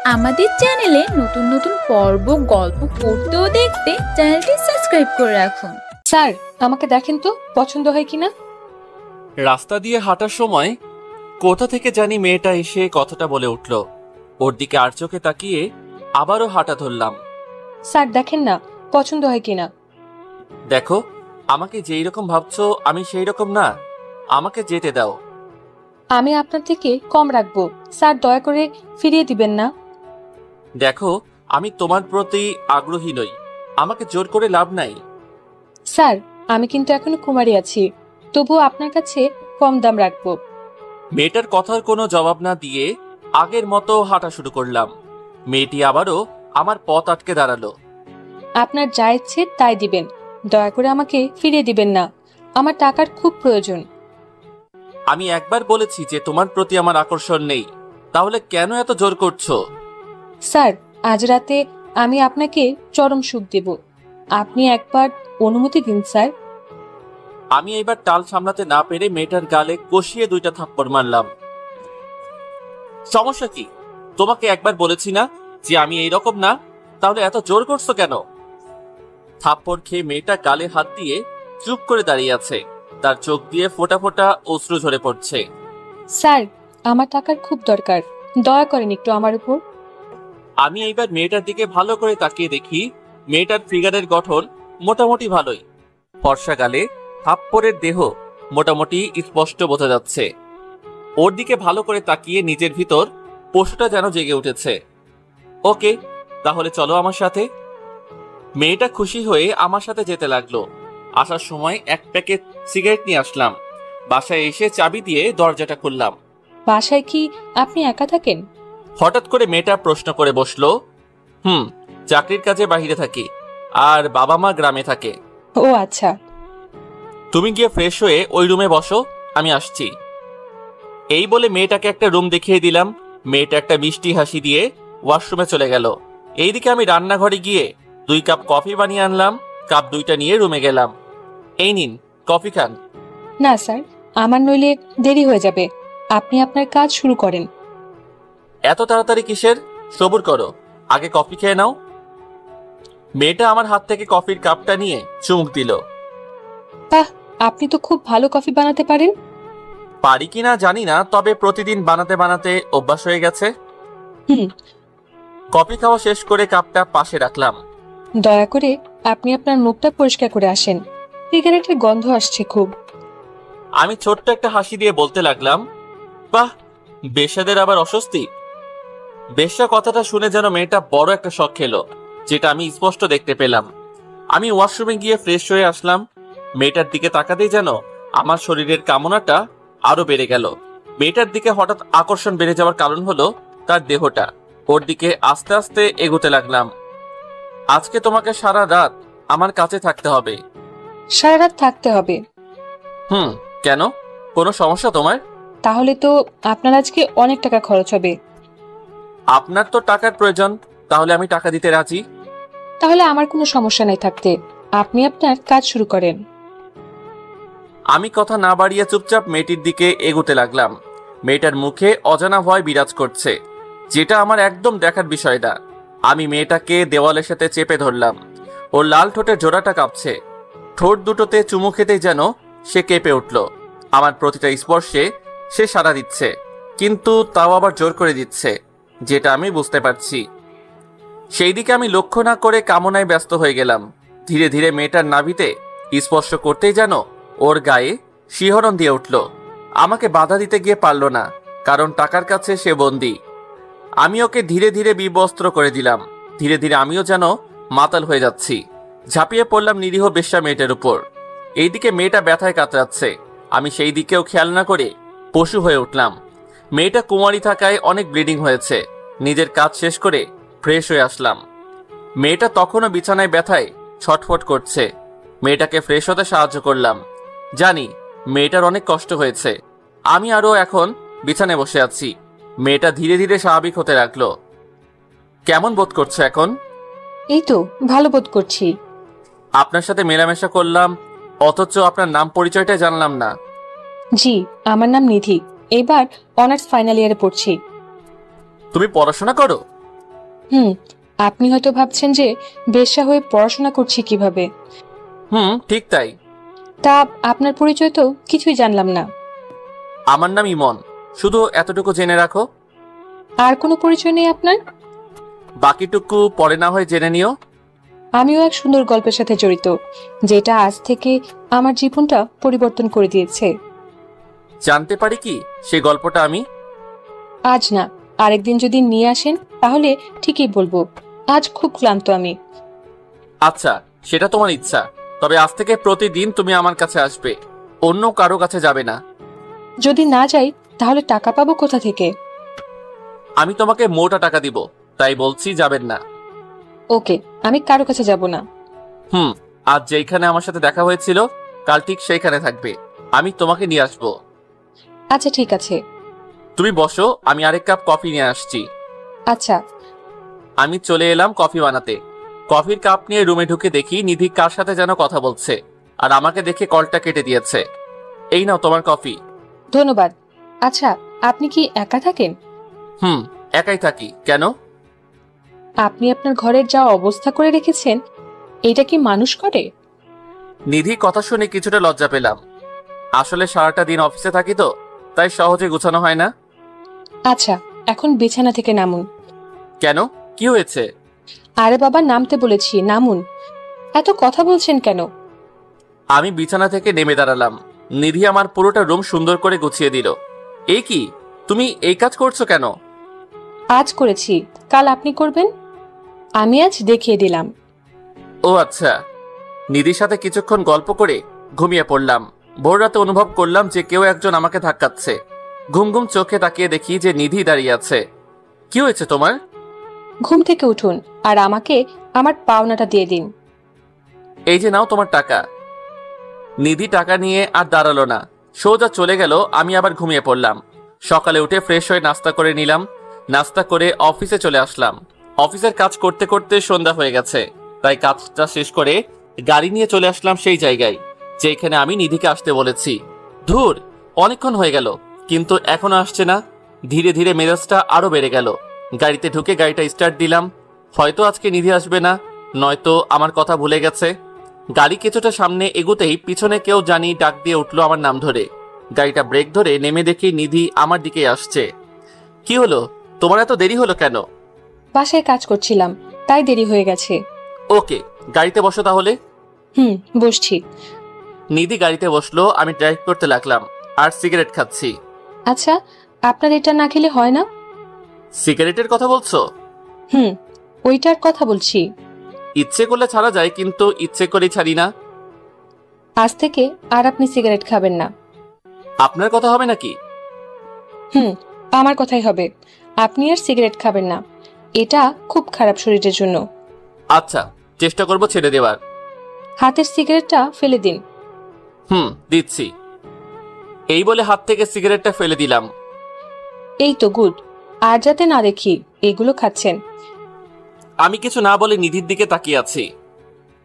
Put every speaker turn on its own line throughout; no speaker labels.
আমাদের চ্যানেলে নতুন নতুন পর্ব গল্প পড়তে ও দেখতে চ্যানেলটি সাবস্ক্রাইব করে রাখুন।
স্যার, আমাকে দেখেন তো পছন্দ হয় কিনা।
রাস্তা দিয়ে হাঁটার সময় কোথা থেকে জানি মেয়েটা এসে কথাটা বলে উঠল। ওর দিকে আর চোখে তাকিয়ে আবারও হাঁটা ধরলাম।
স্যার দেখেন না, পছন্দ হয় কিনা।
দেখো, আমাকে যেই রকম ভাবছো আমি সেই রকম না, আমাকে যেতে দাও।
আমি আপনার থেকে কম রাখবো স্যার, দয়া করে ফিরিয়ে দিবেন না।
দেখো, আমি তোমার প্রতি আগ্রহী নই, আমাকে জোর করে লাভ নাই।
স্যার, আমি কিন্তু এখনো কুমারী আছি, তবুও আপনার কাছে কম দাম রাখবো।
মেয়েটার কথার কোনো জবাব না দিয়ে আগের মতো হাঁটা শুরু করলাম। মেয়েটি আবারও আমার পথ আটকে দাঁড়ালো।
আপনার যা ইচ্ছে তাই দিবেন, দয়া করে আমাকে ফিরিয়ে দিবেন না, আমার টাকার খুব প্রয়োজন।
আমি একবার বলেছি যে তোমার প্রতি আমার আকর্ষণ নেই, তাহলে কেন এত জোর করছো?
স্যার, আজ রাতে আমি আপনাকে চরম সুখ দেব, আপনি একবার অনুমতি দিন স্যার।
আমি এবার টাল সামলাতে না পেরে মেয়েটার গালে কষিয়ে 2টা থাপ্পড় মারলাম। সমস্যা কি? তোমাকে একবার বলেছি না যে আমি এইরকম না, তাহলে এত জোর করছো কেন? থাপ্পড় খেয়ে মেয়েটা গালে হাত দিয়ে চুপ করে দাঁড়িয়ে আছে, তার চোখ দিয়ে ফোঁটা ফোঁটা অশ্রু ঝরে পড়ছে।
স্যার, আমার টাকার খুব দরকার, দয়া করেন একটু আমার উপর।
আমি এইবার মেয়েটার দিকে ভালো করে তাকিয়ে দেখি মেয়েটার ফিগারের গঠন মোটামুটি ভালোই। ফর্সা গালে থাপ্পড়ের দেহ মোটামুটি স্পষ্ট বোঝা যাচ্ছে। ওর দিকে ভালো করে তাকিয়ে নিজের ভিতর পশুটা যেন জেগে উঠেছে। ওকে, তাহলে চলো আমার সাথে। মেয়েটা খুশি হয়ে আমার সাথে যেতে লাগলো। আসার সময় 1 প্যাকেট সিগারেট নিয়ে আসলাম। বাসায় এসে চাবি দিয়ে দরজাটা খুললাম।
বাসায় কি আপনি একা থাকেন?
হঠাৎ করে মেয়েটা প্রশ্ন করে বসলো। চাকরির কাজে বাইরে থাকি, আর বাবা মা গ্রামে থাকে।
ও আচ্ছা।
তুমি গিয়ে ফ্রেশ হয়ে ওই রুমে বসো, আমি আসছি। এই বলে মেয়েটাকে একটা রুম দেখিয়ে দিলাম। মেয়েটা একটা মিষ্টি হাসি দিয়ে ওয়াশরুমে চলে গেল। এইদিকে আমি রান্নাঘরে গিয়ে 2 কাপ কফি বানিয়ে আনলাম। কাপ 2টা নিয়ে রুমে গেলাম। এই নিন, কফি খান।
না স্যার, আমার নইলে দেরি হয়ে যাবে, আপনি আপনার কাজ শুরু করেন।
এত তাড়াতাড়ি কিসের? সবুর করো, আগে কফি খেয়ে নাও। মেয়েটা আমার হাত থেকে কফির কাপটা নিয়ে চুমুক দিল।
বাহ, আপনি তো খুব ভালো কফি বানাতে পারেন।
পারি কিনা জানি না, তবে প্রতিদিন বানাতে বানাতে অভ্যাস হয়ে গেছে।
হুম।
কফি খাওয়া শেষ করে কাপটা পাশে রাখলাম।
দয়া করে আপনি আপনার মুখটা পরিষ্কার করে আসেন, সিগারেটের গন্ধ আসছে খুব।
আমি ছোট্ট একটা হাসি দিয়ে বলতে লাগলাম, বাহ, বেশ্যাদের আবার অস্বস্তি। বেশ্যা কথাটা শুনে যেন মেয়েটা বড় একটা শখ খেলো, যেটা আমি স্পষ্ট দেখতে পেলাম। আমি ওয়াশরুমে গিয়ে ফ্রেশ হয়ে আসলাম। মেয়েটার দিকে তাকাতেই যেন আমার শরীরের কামনাটা আরো বেড়ে গেল। মেয়েটার দিকে হঠাৎ আকর্ষণ বেড়ে যাওয়ার কারণ হলো তার দেহটা। ওর দিকে আস্তে আস্তে এগোতে লাগলাম। আজকে তোমাকে সারা রাত আমার কাছে থাকতে হবে।
সারা রাত থাকতে হবে?
কেন? কোনো সমস্যা তোমার?
তাহলে তো আপনার আজকে অনেক টাকা খরচ হবে।
আপনার তো টাকার প্রয়োজন, তাহলে আমি টাকা দিতে রাজি।
তাহলে আমার কোনো সমস্যা নাই থাকতে, আপনি আপনার কাজ শুরু করেন।
আমি কথা না বাড়িয়ে চুপচাপ মেয়েটির দিকে এগোতে লাগলাম। মেয়েটার মুখে অজানা ভয় বিরাজ করছে, যেটা আমার একদম দেখার বিষয় না। আমি মেয়েটাকে দেওয়ালের সাথে চেপে ধরলাম। ওর লাল ঠোঁটের জোড়াটা কাঁপছে। ঠোঁট দুটোতে চুমু খেতেই যেন সে কেঁপে উঠল। আমার প্রতিটা স্পর্শে সে সাড়া দিচ্ছে, কিন্তু তাও আবার জোর করে দিচ্ছে, যেটা আমি বুঝতে পারছি। সেই দিকে আমি লক্ষ্য না করে কামনায় ব্যস্ত হয়ে গেলাম। ধীরে ধীরে মেয়েটার নাভিতে স্পর্শ করতেই যেন ওর গায়ে শিহরণ দিয়ে উঠল। আমাকে বাধা দিতে গিয়ে পারল না, কারণ টাকার কাছে সে বন্দী। আমি ওকে ধীরে ধীরে বিবস্ত্র করে দিলাম। ধীরে ধীরে আমিও যেন মাতাল হয়ে যাচ্ছি। ঝাঁপিয়ে পড়লাম নিরীহ বেশ্যা মেয়েটার উপর। এইদিকে মেয়েটা ব্যথায় কাতরাচ্ছে, আমি সেই দিকেও খেয়াল না করে পশু হয়ে উঠলাম। মেয়েটা কুমারী থাকায় অনেক ব্লিডিং হয়েছে। নিজের কাজ শেষ করে ফ্রেশ হয়ে আসলাম। মেয়েটা তখনও বিছানায় ব্যথায় ছটফট করছে। মেয়েটাকে ফ্রেশ হতে সাহায্য করলাম। জানি মেয়েটার অনেক কষ্ট হয়েছে। আমি আরো এখন বিছানায় বসে আছি। মেয়েটা ধীরে ধীরে স্বাভাবিক হতে লাগলো। কেমন বোধ করছো এখন?
এই তো ভালো বোধ করছি।
আপনার সাথে মেলামেশা করলাম, অথচ আপনার নাম পরিচয়টা জানলাম না।
জি, আমার নাম নিধি, এবার অনার্স ফাইনাল ইয়ারে পড়ছি।
তুমি পড়াশোনা করো?
হুম, আপনি হয়তো ভাবছেন যে বেশ্যা হয়ে পড়াশোনা করছি কিভাবে।
ঠিক তাই।
তা আপনার পরিচয় তো কিছুই জানলাম না।
আমার নাম ইমন, শুধু এতটুকু জেনে রাখো।
আর কোনো পরিচয় নেই আপনার?
বাকিটুকু পরে না হয় জেনে নিও।
আমিও এক সুন্দর গল্পের সাথে জড়িত, যেটা আজ থেকে আমার জীবনটা পরিবর্তন করে দিয়েছে।
জানতে পারি কি সেই গল্পটা? আমি
আজ না, আরেকদিন যদি নিয়ে আসেন তাহলে ঠিকই বলবো। আজ খুব ক্লান্ত আমি।
আচ্ছা, সেটা তোমার ইচ্ছা, তবে আজ থেকে প্রতিদিন তুমি আমার কাছে আসবে, অন্য কারো কাছে যাবে না।
যদি না যাই তাহলে টাকা পাবো কোথা থেকে?
আমি তোমাকে মোটা টাকা দিব, তাই বলছি যাবেন না।
ওকে, আমি কারো কাছে যাব না।
আজ যেইখানে আমার সাথে দেখা হয়েছিল কাল ঠিক সেইখানে থাকবে, আমি তোমাকে নিয়ে আসবো।
আচ্ছা ঠিক আছে।
তুমি বসো, আমি আরেক কাপ কফি নিয়ে আসছি।
আচ্ছা।
আমি চলে এলাম কফি বানাতে। কফির কাপ নিয়ে রুমে ঢুকে দেখি নিধি কার সাথে যেন কথা বলছে, আর আমাকে দেখে কলটা কেটে দিয়েছে। এই নাও তোমার কফি।
ধন্যবাদ। আচ্ছা, আপনি কি একা থাকেন?
একাই থাকি। কেন?
আপনি আপনার ঘরের যা অবস্থা করে রেখেছেন, এটা কি মানুষ করে?
নিধি কথা শুনে কিছুটা লজ্জা পেলাম। আসলে সারাটা দিন অফিসে থাকি তো, তাই সহজে গুছানো হয় না।
আচ্ছা, এখন বিছানা থেকে নামুন।
কেন, কি হয়েছে?
আরে বাবা, নামতে বলেছি, নামুন। এত কথা বলছেন কেন?
আমি বিছানা থেকে নেমে দাঁড়ালাম। নিধি আমার পুরোটা রুম সুন্দর করে গুছিয়ে দিল। এই কি, তুমি এই কাজ করছো কেন?
আজ করেছি, কাল আপনি করবেন। আমি আজ দেখিয়ে দিলাম।
ও আচ্ছা। নিধির সাথে কিছুক্ষণ গল্প করে ঘুমিয়ে পড়লাম। ভোর রাতে অনুভব করলাম যে কেউ একজন আমাকে ধাক্কাচ্ছে। ঘুম ঘুম চোখে তাকিয়ে দেখি যে নিধি দাঁড়িয়ে আছে। কি হয়েছে তোমার?
ঘুম থেকে উঠুন আর আমাকে আমার পাওনাটা দিয়ে দিন।
এই যে নাও তোমার টাকা। নিধি টাকা নিয়ে আর দাঁড়ালো না, সোজা চলে গেল। আমি আবার ঘুমিয়ে পড়লাম। সকালে উঠে ফ্রেশ হয়ে নাস্তা করে নিলাম। নাস্তা করে অফিসে চলে আসলাম। অফিসের কাজ করতে করতে সন্ধ্যা হয়ে গেছে, তাই কাজটা শেষ করে গাড়ি নিয়ে চলে আসলাম সেই জায়গায় যেখানে আমি নিধিকে আসতে বলেছি। ধুর, অনেকক্ষণ হয়ে গেল কিন্তু এখনো আসছে না। ধীরে ধীরে মেজাজটা আরো বেড়ে গেল। গাড়িতে ঢুকে গাড়িটা স্টার্ট দিলাম। হয়তো আজকে নিধি আসবে না, নয়তো আমার কথা ভুলে গেছে। গাড়ি কিছুটা সামনে এগোতেই পিছনে কেউ জানি ডাক দিয়ে উঠলো আমার নাম ধরে। গাড়িটা ব্রেক ধরে নেমে দেখি নিধি আমার দিকে আসছে। কি হলো, তোমার এত দেরি হলো কেন?
বাসায় কাজ করছিলাম, তাই দেরি হয়ে গেছে।
ওকে, গাড়িতে বসো তাহলে।
বসছি।
নিধি গাড়িতে বসলো, আমি ড্রাইভ করতে লাগলাম আর সিগারেট খাচ্ছি।
আচ্ছা, আপনার এটা না খেলে হয় না?
সিগারেটের কথা বলছো?
ওইটার কথা বলছি।
ইচ্ছে করলে ছাড়া যায়, কিন্তু ইচ্ছে করে ছাড়ি না।
আজ থেকে আর আপনি সিগারেট খাবেন না।
আপনার কথা হবে নাকি?
আমার কথাই হবে। আপনি আর সিগারেট খাবেন না, এটা খুব খারাপ শরীরের জন্য।
আচ্ছা, চেষ্টা করব ছেড়ে দেওয়ার।
হাতের সিগারেটটা ফেলে দিন।
দিচ্ছি। এই বলে হাত থেকে সিগারেটটা ফেলে দিলাম।
এই তো গুড। আর যাতে না দেখি এগুলো খাচ্ছেন।
আমি কিছু না বলে নিধির দিকে তাকিয়ে আছি।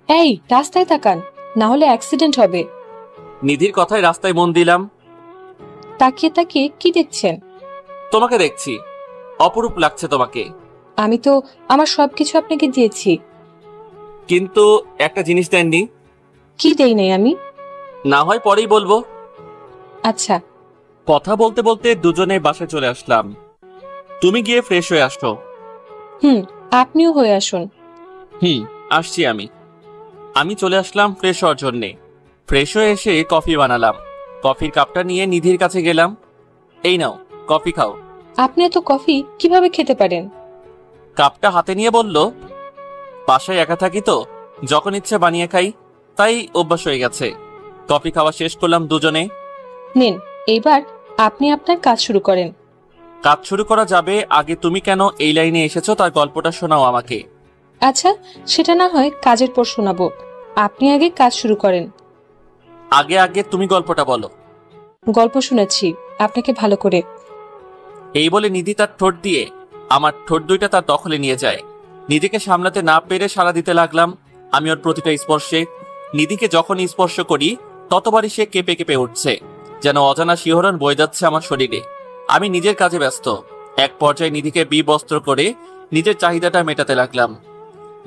এই, রাস্তায় তাকান, না হলে অ্যাক্সিডেন্ট হবে।
নিধির কথায় রাস্তায় মন দিলাম।
তাকিয়ে তাকিয়ে কি দেখছেন?
তোমাকে দেখছি, অপরূপ লাগছে তোমাকে।
আমি তো আমার সবকিছু আপনাকে দিয়েছি।
কিন্তু একটা জিনিস দেননি।
কি দেই নাই আমি?
না হয় পরেই বলবো।
আচ্ছা।
কথা বলতে বলতে দুজনে বাসায় চলে আসলাম। তুমি গিয়ে ফ্রেশ হয়ে আসো।
আপনিও হয়ে আসুন।
আসছি আমি। আমি চলে আসলাম ফ্রেশ হওয়ার জন্যে। ফ্রেশ হয়ে এসে কফি বানালাম। কফির কাপটা নিয়ে নিধির কাছে গেলাম। এই নাও, কফি খাও।
আপনি এত কফি কিভাবে খেতে পারেন?
কাপটা হাতে নিয়ে বলল, বাসায় একা থাকি তো, যখন ইচ্ছে বানিয়ে খাই, তাই অভ্যাস হয়ে গেছে। কফি খাওয়া শেষ করলাম দুজনে।
নিন, এইবার আপনি আপনার কাজ শুরু করেন।
কাজ শুরু করা যাবে, আগে তুমি কেন এই লাইনে এসেছো তার গল্পটা শোনাও আমাকে।
আচ্ছা, সেটা না হয় কাজের পর শোনাবো। আপনি আগে কাজ শুরু করেন।
আগে আগে তুমি গল্পটা বলো।
গল্প শুনেছি আপনাকে ভালো করে।
এই বলে নিধি তার ঠোঁট দিয়ে আমার ঠোঁট দুইটা তার দখলে নিয়ে যায়। নিধিকে সামলাতে না পেরে সাড়া দিতে লাগলাম আমি ওর প্রতিটা স্পর্শে। নিধিকে যখনই স্পর্শ করি ততবারই সে কেঁপে কেঁপে উঠছে, যেন অজানা শিহরণ বয়ে যাচ্ছে আমার শরীরে। আমি নিজের কাজে ব্যস্ত। এক পর্যায়ে নিধিকে বিবস্ত্র করে নিজের চাহিদাটা মেটাতে লাগলাম।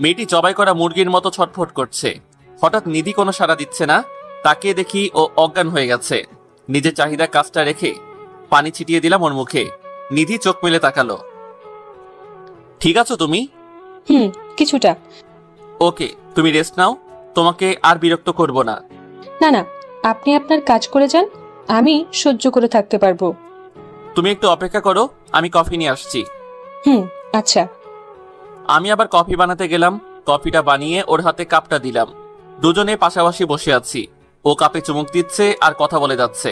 মেয়েটি জবাই করা মুরগির মতো ছটফট করছে। হঠাৎ নিধি কোনো সাড়া দিচ্ছে না। তাকিয়ে দেখি ও অজ্ঞান হয়ে গেছে। নিজের চাহিদা কাজটা রেখে পানি ছিটিয়ে দিলাম ওর মুখে। নিধি চোখ মেলে তাকালো। ঠিক আছো তুমি?
কিছুটা।
ওকে, তুমি রেস্ট নাও, তোমাকে আর বিরক্ত করব না।
না না, আপনি আপনার কাজ করে যান, আমি সহ্য করে থাকতে পারবো।
তুমি একটু অপেক্ষা করো, আমি কফি নিয়ে আসছি।
আচ্ছা।
আমি আবার কফি বানাতে গেলাম। কফিটা বানিয়ে ওর হাতে কাপটা দিলাম। দুজনে পাশাপাশি বসে আছি। ও কাপে চুমুক দিচ্ছে আর কথা বলে যাচ্ছে।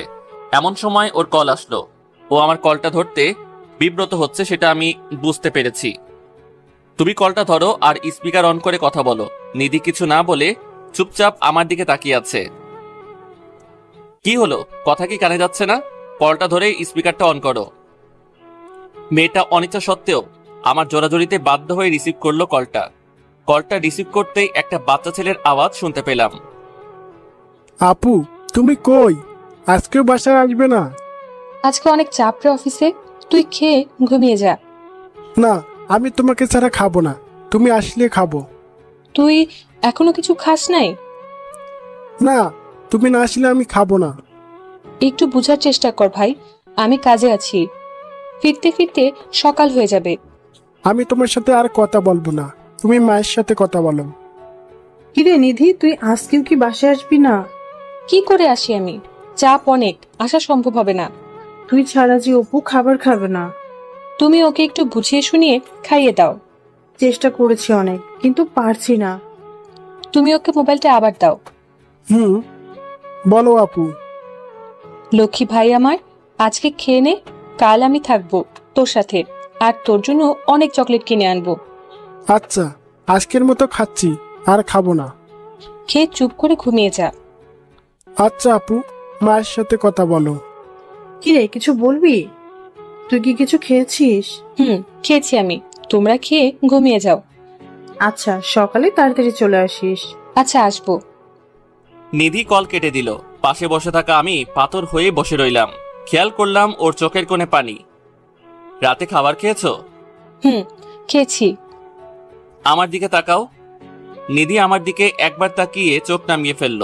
এমন সময় ওর কল আসলো। ও আমার কলটা ধরতে বিব্রত হচ্ছে, সেটা আমি বুঝতে পেরেছি। তুমি কলটা ধরো আর স্পিকার অন করে কথা বলো। নিধি কিছু না বলে চুপচাপ আমার দিকে তাকিয়ে আছে। কি হলো, কথা কি কানে যাচ্ছে না? কলটা ধরে স্পিকারটা অন করো। মেয়েটা অনিচ্ছা সত্ত্বেও আমার জোরাজোরিতে বাধ্য হয়ে রিসিভ করলো কলটা। কলটা রিসিভ করতেই একটা বাচ্চা ছেলের আওয়াজ শুনতে পেলাম।
আপু, তুমি কই? আজকেও বাসায় আসবে না?
আজকে অনেক চাপ রে অফিসে, তুই খেয়ে ঘুমিয়ে যা।
না, আমি তোমাকে ছাড়া খাবো না, তুমি আসলে খাবো।
তুই এখনো কিছু খাস নাই?
না, তুমি না আসলে আমি খাবো না।
একটু বোঝার চেষ্টা কর ভাই, আমি কাজে আছি, ফিরতে ফিরতে সকাল হয়ে যাবে।
আমি তোমার সাথে আর কথা বলবো না, তুমি মায়ের সাথে কথা বলো।
কিরে নিধি, তুই আজকেও কি বাসায় আসবি না?
কি করে আসি আমি? চাপ অনেক, আসা সম্ভব হবে না।
তুই ছাড়া যে অপু খাবার খাবে না।
তুমি ওকে একটু বুঝিয়ে শুনিয়ে খাইয়ে দাও।
চেষ্টা করেছি অনেক, কিন্তু পারছি না।
তুমি ওকে মোবাইলটা আবার দাও।
বলো আপু।
লক্ষ্মী ভাই আমার, আজকে খেয়ে নে, কাল আমি থাকবো তোর সাথে, আর তোর জন্য অনেক চকলেট কিনে আনবো।
আচ্ছা, আজকের মতো খাচ্ছি, আর খাবো না।
খেয়ে চুপ করে ঘুমিয়ে যা।
আচ্ছা আপু, মায়ের সাথে কথা বলো।
কিরে, কিছু বলবি? তুই কি কিছু খেয়েছিস?
খেয়েছি আমি, তোমরা খেয়ে ঘুমিয়ে যাও।
আচ্ছা, সকালে তাড়াতাড়ি চলে আসিস।
আচ্ছা, আসবো।
নিধি কল কেটে দিল। পাশে বসে থাকা আমি পাথর হয়ে বসে রইলাম। খেয়াল করলাম ওর চোখের কোণে পানি। রাতে খাবার খেয়েছো?
খেয়েছি।
আমার দিকে তাকাও। নিধি আমার দিকে একবার তাকিয়ে চোখ নামিয়ে ফেলল।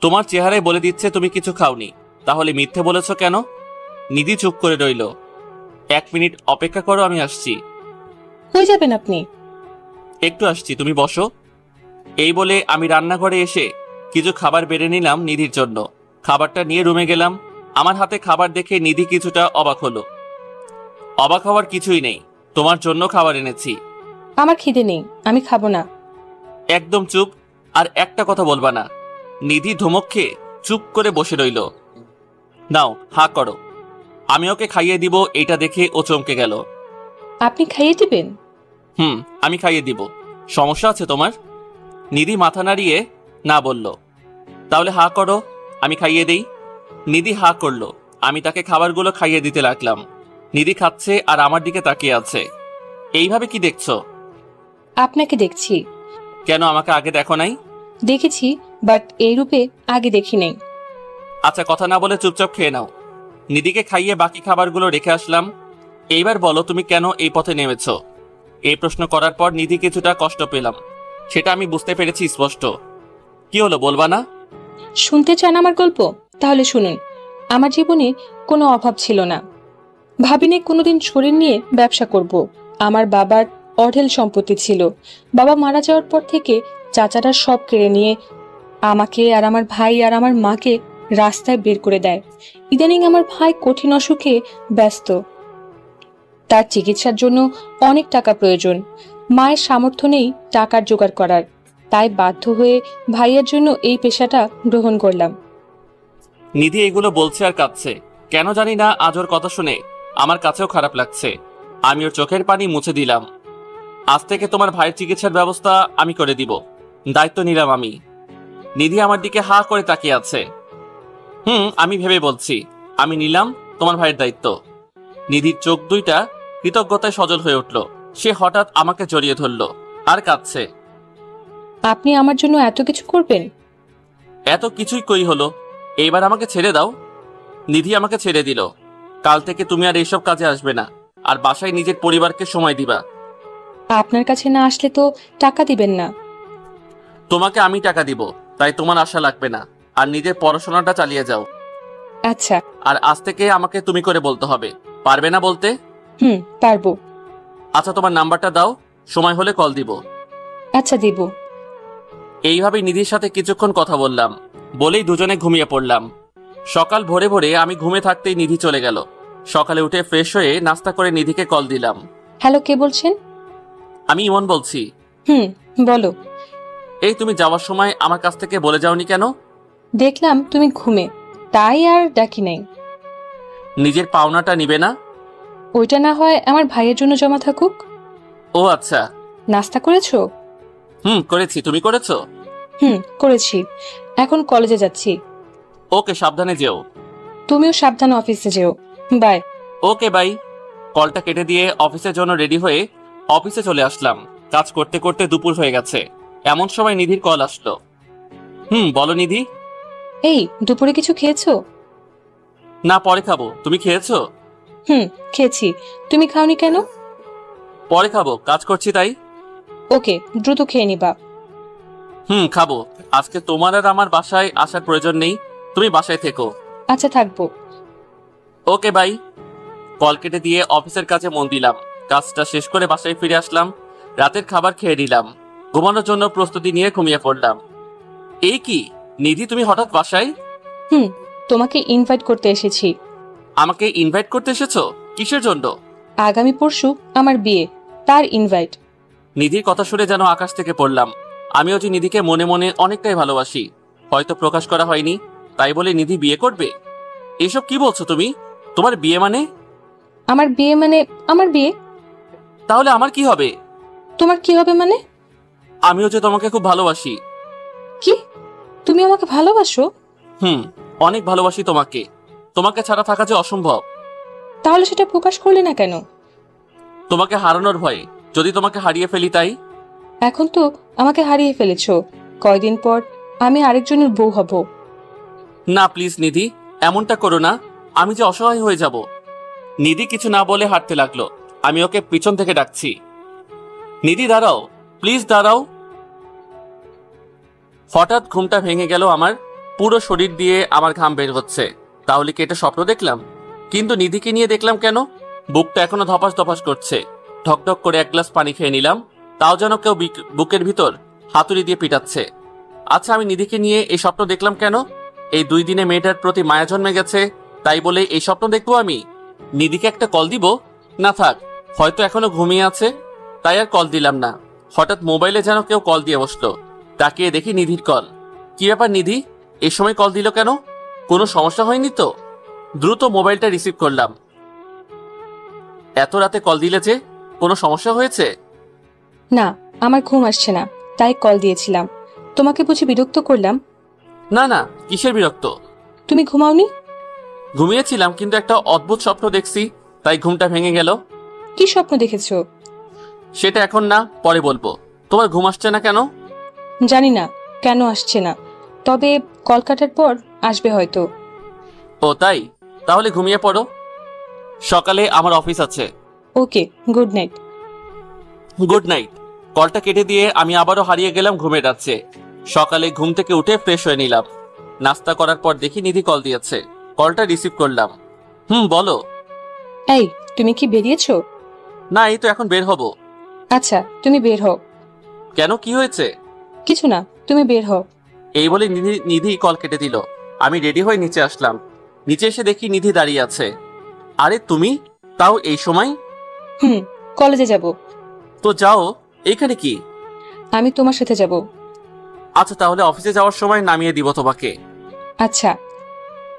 তোমার চেহারায় বলে দিচ্ছে তুমি কিছু খাওনি, তাহলে মিথ্যে বলেছো কেন? নিধি চুপ করে রইল। 1 মিনিট অপেক্ষা করো, আমি আসছি।
হয়ে যাবেন আপনি?
একটু আসছি, তুমি বসো। এই বলে আমি রান্নাঘরে এসে কিছু খাবার বেড়ে নিলাম নিধির জন্য। খাবারটা নিয়ে রুমে গেলাম। আমার হাতে খাবার দেখে নিধি কিছুটা অবাক হলো। অবাক হওয়ার কিছুই নেই, তোমার জন্য খাবার এনেছি।
আমার খিদে নেই, আমি খাবো না।
একদম চুপ, আর একটা কথা বলবা না। নিধি ধমক খেয়ে চুপ করে বসে রইল। নাও, হা করো, আমি ওকে খাইয়ে দিব। এটা দেখে ও চমকে গেল।
আপনি খাইয়ে দিবেন?
আমি খাইয়ে দিব। সমস্যা আছে তোমার? নিধি মাথা নাড়িয়ে না বলল। তাহলে হা করো, আমি খাইয়ে দেই। নিধি হা করলো। আমি তাকে খাবারগুলো খাইয়ে দিতে লাগলাম। নিধি খাচ্ছে আর আমার দিকে তাকিয়ে আছে। এইভাবে কি দেখছো?
আপনাকে দেখছি।
কেন, আমাকে আগে দেখো নাই?
দেখেছি, বাট এই রূপে আগে দেখি নাই।
আচ্ছা, কথা না বলে চুপচাপ খেয়ে নাও। নিধিকে খাইয়ে বাকি খাবারগুলো রেখে আসলাম। এইবার বলো, তুমি কেন এই পথে নেমেছো? এই প্রশ্ন করার পর নিধি কিছুটা কষ্ট পেলাম, সেটা আমি বুঝতে পেরেছি স্পষ্ট। কি হলো, বলবা না?
শুনতে চান আমার গল্প? তাহলে শুনুন। আমার জীবনে কোনো অভাব ছিল না, ভাবিনি কোনোদিন শরীর নিয়ে ব্যবসা করব। আমার বাবার অঢেল সম্পত্তি ছিল। বাবা মারা যাওয়ার পর থেকে চাচারা সব কেড়ে নিয়ে আমাকে আর আমার ভাই আর আমার মাকে রাস্তায় বের করে দেয়। ইদানিং আমার ভাই কঠিন অসুখে ব্যস্ত, তার চিকিৎসার জন্য অনেক টাকা প্রয়োজন। মায়ের সামর্থ্য নেই টাকার জোগাড় করার, তাই বাধ্য হয়ে ভাইয়ের জন্য এই পেশাটা গ্রহণ করলাম।
নিধি এগুলো বলছে আর কাঁদছে। কেন জানি না, আজ ওর কথা শুনে আমার কাছেও খারাপ লাগছে। আমি ওর চোখের পানি মুছে দিলাম। আজ থেকে তোমার ভাইয়ের চিকিৎসার ব্যবস্থা আমি করে দিব, দায়িত্ব নিলাম আমি। নিধি আমার দিকে হা করে তাকিয়ে আছে। আমি ভেবে বলছি, আমি নিলাম তোমার ভাইয়ের দায়িত্ব। নিধির চোখ দুইটা কৃতজ্ঞতায় সজল হয়ে উঠল। সে হঠাৎ আমাকে জড়িয়ে ধরল আর কাঁদছে।
আপনি আমার জন্য এত কিছু করবেন?
এত কিছুই কই হলো, এইবার আমাকে ছেড়ে দাও। নিধি আমাকে ছেড়ে দিল। কাল থেকে তুমি আর এইসব কাজে আসবে না, আর বাসায় নিজের পরিবারকে সময় দিবা।
আপনার কাছে না আসলে তো টাকা দিবেন না।
তোমাকে আমি টাকা দিব, তাই তোমার আশা লাগবে না। আর নিজের পড়াশোনাটা চালিয়ে যাও।
আচ্ছা।
আর আজ থেকে আমাকে তুমি করে বলতে হবে, পারবে না বলতে?
পারবো।
আচ্ছা, তোমার নাম্বারটা দাও, সময় হলে কল দিব।
আচ্ছা, দিব।
এইভাবে নিধির সাথে কিছুক্ষণ কথা বললাম, বলেই দুজনে ঘুমিয়ে পড়লাম। সকাল ভোরে ভোরে আমি ঘুমে থাকতেই নিধি চলে গেল। সকালে উঠে ফ্রেশ হয়ে নাস্তা করে নিধিকে কল দিলাম।
হ্যালো, কে বলছেন?
আমি ইমন বলছি।
বলো।
এই, তুমি যাওয়ার সময় আমার কাছ থেকে বলে যাওনি কেন?
দেখলাম তুমি ঘুমে, তাই আর ডাকি নাই।
নিজের পাওনাটা নিবে না?
ওইটা না হয় আমার ভাইয়ের জন্য জমা থাকুক।
ও আচ্ছা।
নাস্তা করেছো?
করেছি, তুমি করেছো?
করেছি। এখন কলেজে যাচ্ছি।
ওকে, সাবধানে যেও।
তুমিও সাবধানে অফিসে যেও। বাই।
Okay, bye. কলটা কেটে দিয়ে অফিসের জন্য রেডি হয়ে অফিসে চলে আসলাম। কাজ করতে করতে দুপুর হয়ে গেছে। এমন সময় নিধির কল আসলো। বলো নিধি।
এই, দুপুরে কিছু খেয়েছো?
না, পরে খাবো। তুমি খেয়েছো?
খেয়েছি। তুমি খাওনি কেন?
পরে খাবো, কাজ করছি তাই।
ওকে, দ্রুত খেয়ে নিবা।
খাবো। আজকে তোমার আর আমার বাসায় আসার প্রয়োজন নেই, তুমি বাসায় থেকো।
আচ্ছা, থাকবো।
ওকে, বাই। কল কেটে দিয়ে অফিসের কাজে মন দিলাম। কাজটা শেষ করে বাসায় ফিরে আসলাম। রাতের খাবার খেয়ে নিলাম। ঘুমানোর জন্য প্রস্তুতি নিয়ে ঘুমিয়ে পড়লাম। এই কি নিধি, তুমি হঠাৎ বাসায়?
তোমাকে ইনভাইট করতে এসেছি।
আমাকে ইনভাইট করতে এসেছো? কিসের জন্য?
আগামী পরশু আমার বিয়ে, তার ইনভাইট।
নিধির কথা শুনে যেন আকাশ থেকে পড়লাম। আমিও যে নিধিকে মনে মনে অনেকটাই ভালোবাসি, হয়তো প্রকাশ করা হয়নি, তাই বলে নিধি বিয়ে করবে? এসব কি বলছো তুমি? তোমার বিয়ে মানে?
আমার বিয়ে মানে আমার বিয়ে।
তাহলে আমার কি হবে?
তোমার কি হবে মানে?
আমিও যে তোমাকে খুব ভালোবাসি।
কি? তুমি আমাকে ভালোবাসো?
অনেক ভালোবাসি তোমাকে। তোমাকে ছাড়া থাকা যে অসম্ভব।
তাহলে সেটা প্রকাশ করলে না কেন?
তোমাকে হারানোর ভয়ে, যদি তোমাকে হারিয়ে ফেলি তাই।
এখন তো আমাকে হারিয়ে ফেলেছো, কয়দিন পর আমি আরেকজনের বউ হব।
না প্লিজ নিধি, এমনটা করো না। আমি যে অসহায় হয়ে যাব। নিধি কিছু না বলে হাঁটতে লাগলো। আমি ওকে পিছন থেকে ডাকছি, নিধি দাঁড়াও, প্লিজ দাঁড়াও। হঠাৎ ঘুমটা ভেঙে গেল আমার। পুরো শরীর দিয়ে আমার ঘাম বের হচ্ছে। তাহলে কি এটা স্বপ্ন দেখলাম? কিন্তু নিধিকে নিয়ে দেখলাম কেন? বুকটা এখনো ধপাস ধপাস করছে। ঢকঢক করে এক গ্লাস পানি খেয়ে নিলাম, তাও যেন কেউ বুকের ভিতর হাতুড়ি দিয়ে পিটাচ্ছে। আচ্ছা, আমি নিধিকে নিয়ে এই স্বপ্ন দেখলাম কেন? এই 2 দিনে মেয়েটার প্রতি মায়া জন্মে গেছে, তাই বলে এই স্বপ্ন দেখবো আমি? নিধিকে একটা কল দিব? না থাক, হয়তো এখনো ঘুমিয়ে আছে, তাই আর কল দিলাম না। হঠাৎ মোবাইলে যেন কেউ কল দিয়ে বসলো। তাকিয়ে দেখি নিধির কল। কি ব্যাপার নিধি, এই সময় কল দিল কেন? কোনো সমস্যা হয়নি তো? দ্রুত মোবাইলটা রিসিভ করলাম। এত রাতে কল দিলে যে, কোনো সমস্যা হয়েছে?
না, আমার ঘুম আসছে না, তাই কল দিয়েছিলাম। তোমাকে বুঝি বিরক্ত করলাম?
না না, কিসের বিরক্ত?
তুমি ঘুমাওনি?
ঘুমিয়েছিলাম, কিন্তু একটা অদ্ভুত স্বপ্ন দেখছি, তাই ঘুমটা ভেঙে গেল।
কি স্বপ্ন দেখেছো?
সেটা এখন না, পরে বলবো। তোমার ঘুম আসছে না কেন?
জানি না কেন আসছে না, তবে কল কাটার পর আসবে হয়তো।
ও তাই? তাহলে ঘুমিয়ে পড়ো, সকালে আমার অফিস আছে।
ওকে, গুড নাইট।
Good night. কলটা কেটে দিয়ে আমি আবারও হারিয়ে গেলাম ঘুমের রাজ্যে। সকালে ঘুম থেকে উঠে ফ্রেশ হয়ে নিলাম। নাস্তা করার পর দেখি নিধি কল দিয়েছে। কলটা রিসিভ করলাম। বলো।
এই, তুমি কি বেরিয়েছো?
না, এই তো এখন বের হব।
আচ্ছা, তুমি বের হও।
কেন, কি হয়েছে?
কিছু না, তুমি বের হও।
এই বলে নিধি কল কেটে দিল। আমি রেডি হয়ে নিচে আসলাম। নিচে এসে দেখি নিধি দাঁড়িয়ে আছে। আরে তুমি, তাও এই সময়?
কলেজে যাব।
তো যাও, এইখানে কি?
আমি তোমার সাথে যাব।
আচ্ছা, তাহলে অফিসে যাওয়ার সময় নামিয়ে দিব তোমাকে।
আচ্ছা।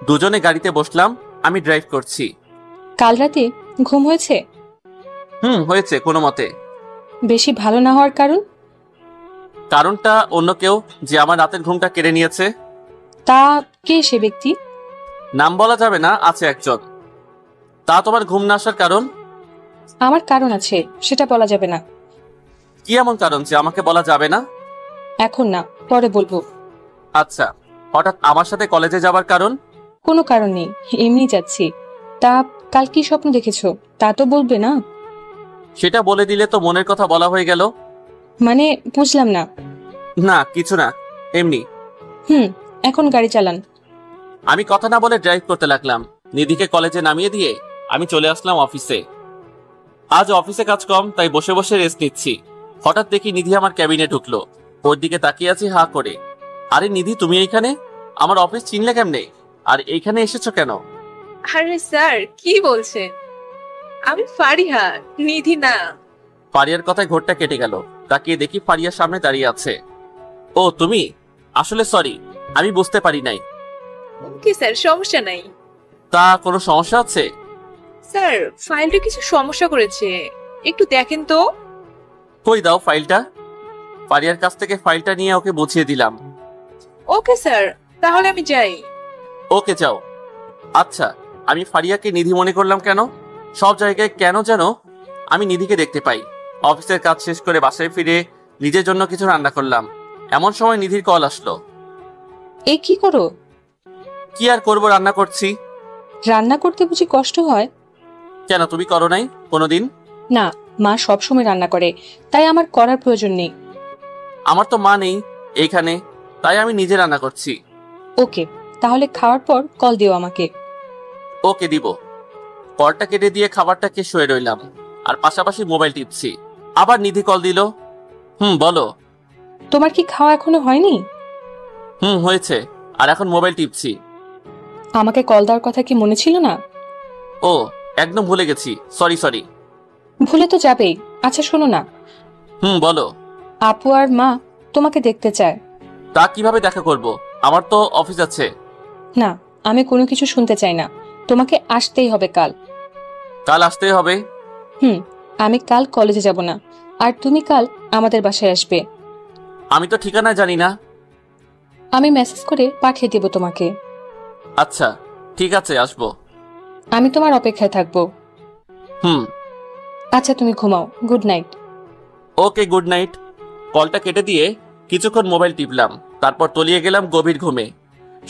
দুজনে গাড়িতে বসলাম। আমি ড্রাইভ করছি।
কাল রাতে ঘুম হয়েছে?
হয়েছে কোনো মতে।
বেশি ভালো না হওয়ার কারণ?
কারণটা অন্য কেউ, যে আমার রাতের ঘুমটা কেড়ে নিয়েছে।
তা কে সে ব্যক্তি?
নাম বলা যাবে না, আছে একজন। তা তোমার ঘুম না আসার কারণ?
আমার কারণ আছে, সেটা বলা যাবে না।
কি এমন কারণ যে আমাকে বলা যাবে না?
এখন না, পরে বলবো।
আচ্ছা, হঠাৎ আমার সাথে কলেজে যাবার কারণ?
কোনো কারণ নেই, এমনি যাচ্ছি। তা কাল কি স্বপ্ন দেখেছো তা তো বলবে না?
সেটা বলে দিলে তো মনের কথা বলা হয়ে গেল।
মানে বুঝলাম না।
না কিছু না, এমনি।
এখন গাড়ি চালান।
আমি কথা না বলে ড্রাইভ করতে লাগলাম। নিধিকে কলেজে নামিয়ে দিয়ে আমি চলে আসলাম অফিসে। আজ অফিসে কাজ কম, তাই বসে বসে রেস্ট নিচ্ছি। হঠাৎ দেখি নিধি আমার ক্যাবিনে ঢুকলো। ওর দিকে তাকিয়ে আছি হা করে। আরে নিধি, তুমি এইখানে? আমার অফিস চিনলে কেমনে? আর এইখানে এসেছো কেন?
আরে স্যার, কি বলছেন? আমি ফারিহা, নিধি না।
ফারিয়ার কথায় ঘোরটা কেটে গেল। তাকিয়ে দেখি ফারিয়ার সামনে দাঁড়িয়ে আছে। ও তুমি? আসলে সরি, আমি বুঝতে পারি নাই।
ওকে স্যার, সমস্যা নাই।
তা কোনো সমস্যা আছে?
স্যার, ফাইলটা কিছু সমস্যা করেছে, একটু দেখেন তো।
কই দাও ফাইলটা। ফারিয়ার কাছ থেকে ফাইলটা নিয়ে ওকে বুঝিয়ে দিলাম।
ওকে স্যার, তাহলে আমি যাই।
ওকে যাও। আচ্ছা, আমি ফারিয়াকে নিধি মনে করলাম কেন? সব জায়গায় কেন যেন আমি নিধিকে দেখতে পাই। অফিসের কাজ শেষ করে বাসায় ফিরে নিজের জন্য কিছু রান্না করলাম। এমন সময় নিধির কল আসলো।
এই কি করো?
কি আর করবো, রান্না করছি।
রান্না করতে বুঝি কষ্ট হয়?
কেন, তুমি করো নাই কোনোদিন?
না, মা সবসময় রান্না করে, তাই আমার করার প্রয়োজন নেই।
আমার তো মা নেই এইখানে, তাই আমি নিজে রান্না করছি।
ওকে, তাহলে খাওয়ার পর কল দিও আমাকে।
ওকে দিব। কলটা কেটে দিয়ে খাবারটা খেয়ে শুয়ে রইলাম, আর পাশাপাশি মোবাইল টিপছি। আবার নিধি কল দিল। বলো।
তোমার কি খাওয়া এখনো হয়নি?
হয়েছে, আর এখন মোবাইল টিপছি।
আমাকে কল দেওয়ার কথা কি মনে ছিল না?
ও, একদম ভুলে গেছি, সরি সরি।
ভুলে তো যাবেই। আচ্ছা শোনো না।
বলো।
আপু আর মা তোমাকে দেখতে চায়।
তা কিভাবে দেখা করব? আমার তো অফিস আছে।
না, আমি কোনো কিছু শুনতে চাই না। তোমাকে আসতেই হবে কাল।
কাল আসতেই হবে?
আমি কাল কলেজে যাব না, আর তুমি কাল আমাদের বাসায় আসবে।
আমি তো ঠিকানা জানি না।
আমি মেসেজ করে পাঠিয়ে দেব তোমাকে।
আচ্ছা ঠিক আছে, আসবো।
আমি তোমার অপেক্ষায় থাকবো। আচ্ছা তুমি ঘুমাও, গুড নাইট।
ওকে, গুড নাইট। কলটা কেটে দিয়ে কিছুক্ষণ মোবাইল টিপলাম, তারপর তলিয়ে গেলাম গভীর ঘুমে।